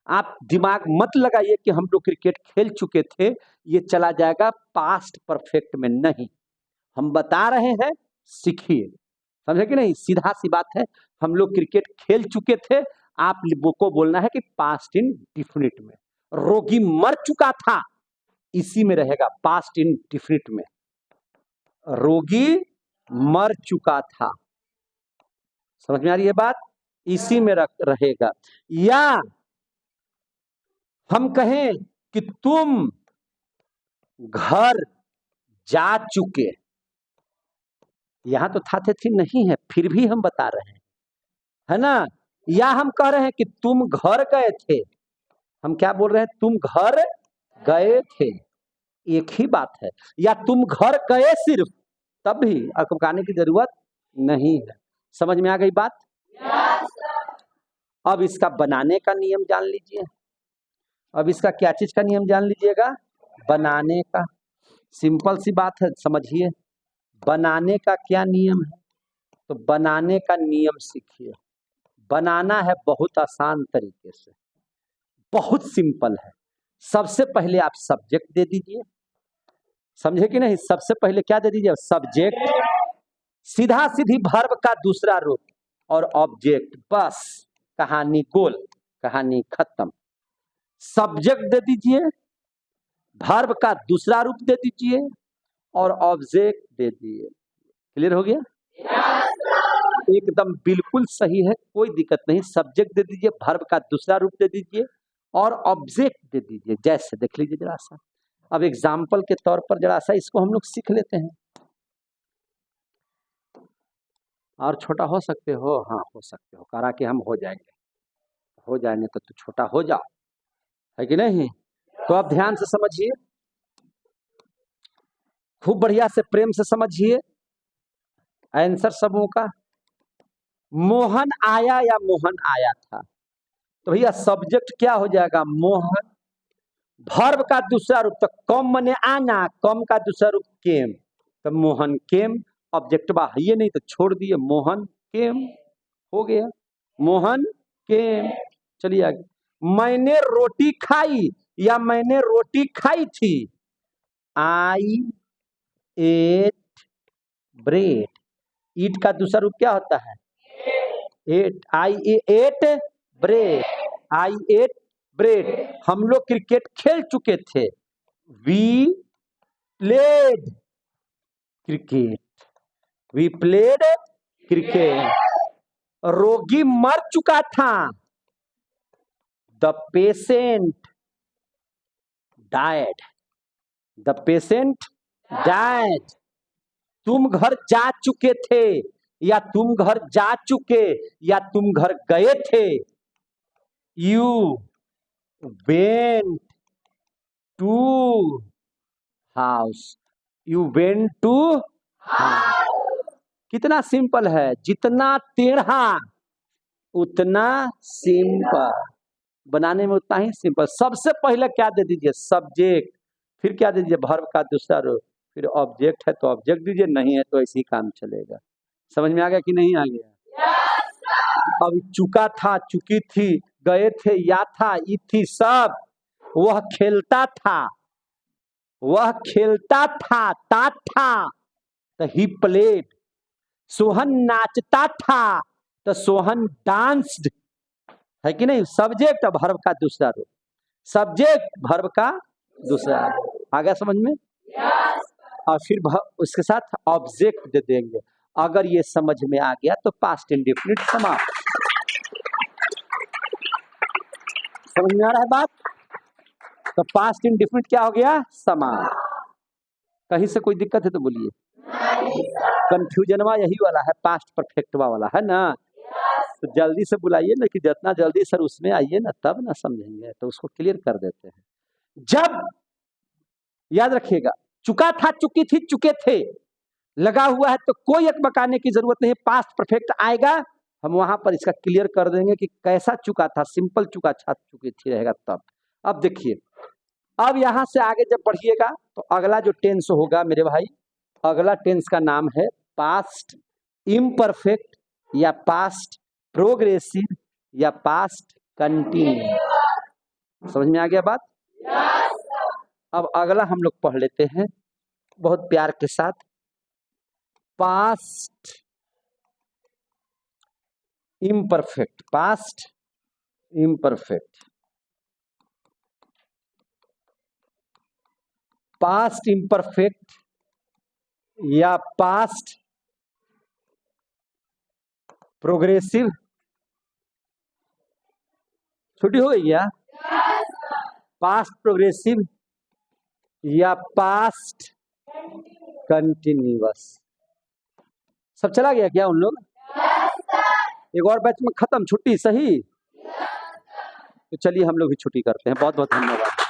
आप दिमाग मत लगाइए कि हम लोग क्रिकेट खेल चुके थे, ये चला जाएगा पास्ट परफेक्ट में, नहीं, हम बता रहे हैं, सीखिए, समझे कि नहीं, सीधा सी बात है, हम लोग क्रिकेट खेल चुके थे, आप को बोलना है कि पास्ट इंडेफिनिट में। रोगी मर चुका था, इसी में रहेगा पास्ट इंडेफिनिट में, रोगी मर चुका था, समझ में आ रही है बात, इसी में रहेगा। या हम कहें कि तुम घर जा चुके, यहां तो था थे थी नहीं है, फिर भी हम बता रहे हैं, है ना। या हम कह रहे हैं कि तुम घर गए थे, हम क्या बोल रहे हैं, तुम घर गए थे, एक ही बात है। या तुम घर गए सिर्फ, तब भी अकबकाने की जरूरत नहीं है, समझ में आ गई बात। अब इसका बनाने का नियम जान लीजिए, अब इसका क्या चीज का नियम जान लीजिएगा, बनाने का, सिंपल सी बात है, समझिए बनाने का क्या नियम है, तो बनाने का नियम सीखिए। बनाना है बहुत आसान तरीके से, बहुत सिंपल है। सबसे पहले आप सब्जेक्ट दे दीजिए, समझे कि नहीं, सबसे पहले क्या दे दीजिए, सब्जेक्ट, सीधा सीधी वर्ब का दूसरा रूप और ऑब्जेक्ट, बस कहानी गोल, कहानी खत्म। सब्जेक्ट दे दीजिए, वर्ब का दूसरा रूप दे दीजिए और ऑब्जेक्ट दे दीजिए, क्लियर हो गया, एकदम बिल्कुल सही है, कोई दिक्कत नहीं। सब्जेक्ट दे दीजिए, वर्ब का दूसरा रूप दे दीजिए और ऑब्जेक्ट दे दीजिए, जैसे देख लीजिए जरा सा। अब एग्जाम्पल के तौर पर जरा सा इसको हम लोग सीख लेते हैं। और छोटा हो सकते हो, हाँ हो सकते हो, करा कि हम हो जाएंगे, हो जाएंगे तो छोटा हो जाओ, है कि नहीं। तो अब ध्यान से समझिए, खूब बढ़िया से प्रेम से समझिए आंसर समूह का। मोहन आया या मोहन आया था, तो भैया सब्जेक्ट क्या हो जाएगा, मोहन, वर्ब का दूसरा रूप, तो कम मने आना, कम का दूसरा रूप केम, तो मोहन केम, ऑब्जेक्ट बा ये नहीं तो छोड़ दिए, मोहन केम, हो गया, मोहन केम। चलिए आगे, मैंने रोटी खाई या मैंने रोटी खाई थी, आई एट ब्रेड, ईट का दूसरा रूप क्या होता है, ate, I ate bread, I ate bread. हम लोग क्रिकेट खेल चुके थे, we played cricket, we played cricket. रोगी मर चुका था, the patient died, the patient died. तुम घर जा चुके थे या तुम घर जा चुके या तुम घर गए थे, you went to house, you went to house. कितना सिंपल है, जितना टेढ़ा उतना सिंपल, बनाने में उतना ही सिंपल। सबसे पहले क्या दे दीजिए, सब्जेक्ट, फिर क्या दे दीजिए, वर्ब का दूसरा रूप, फिर ऑब्जेक्ट है तो ऑब्जेक्ट दीजिए, नहीं है तो ऐसे ही काम चलेगा। समझ में आ गया कि नहीं आ गया, अब चुका था, चुकी थी, गए थे, या था, ई थी, सब। वह खेलता था, वह खेलता था, ता था, तो ही प्लेड। सोहन नाचता था, तो सोहन डांस्ड, है कि नहीं। सब्जेक्ट और वर्ब का दूसरा रूप, सब्जेक्ट वर्ब का दूसरा रूप। आ गया समझ में? और फिर उसके साथ ऑब्जेक्ट दे देंगे। अगर ये समझ में आ गया तो पास्ट इंडेफिनिट समाप्त। समझ में आ रहा है बात? तो पास्ट इंडेफिनिट क्या हो गया? समाप्त। कहीं से कोई दिक्कत है तो बोलिए। कंफ्यूजनवा यही वाला है, पास्ट परफेक्टवा वाला है ना। तो जल्दी से बुलाइए ना, कि जितना जल्दी सर उसमें आइए ना, तब ना समझेंगे, तो उसको क्लियर कर देते हैं। जब, याद रखिएगा, चुका था, चुकी थी, चुके थे लगा हुआ है तो कोई एक बकाने की जरूरत नहीं, पास्ट परफेक्ट आएगा, हम वहां पर इसका क्लियर कर देंगे कि कैसा चुका था, सिंपल चुका था, चुकी थी रहेगा तब। अब देखिए, अब यहां से आगे जब बढ़िएगा तो अगला जो टेंस होगा मेरे भाई, अगला टेंस का नाम है पास्ट इम्परफेक्ट, या पास्ट प्रोग्रेसिव, या पास्ट कंटिन्यू। समझ में आ गया बात? अब अगला हम लोग पढ़ लेते हैं बहुत प्यार के साथ। Past imperfect, past imperfect, past imperfect या पास्ट प्रोग्रेसिव। छुट्टी हो गई क्या? पास्ट प्रोग्रेसिव या पास्ट कंटिन्यूअस। सब चला गया क्या उन लोग? एक और बैच में खत्म, छुट्टी सही। तो चलिए हम लोग भी छुट्टी करते हैं। बहुत बहुत धन्यवाद।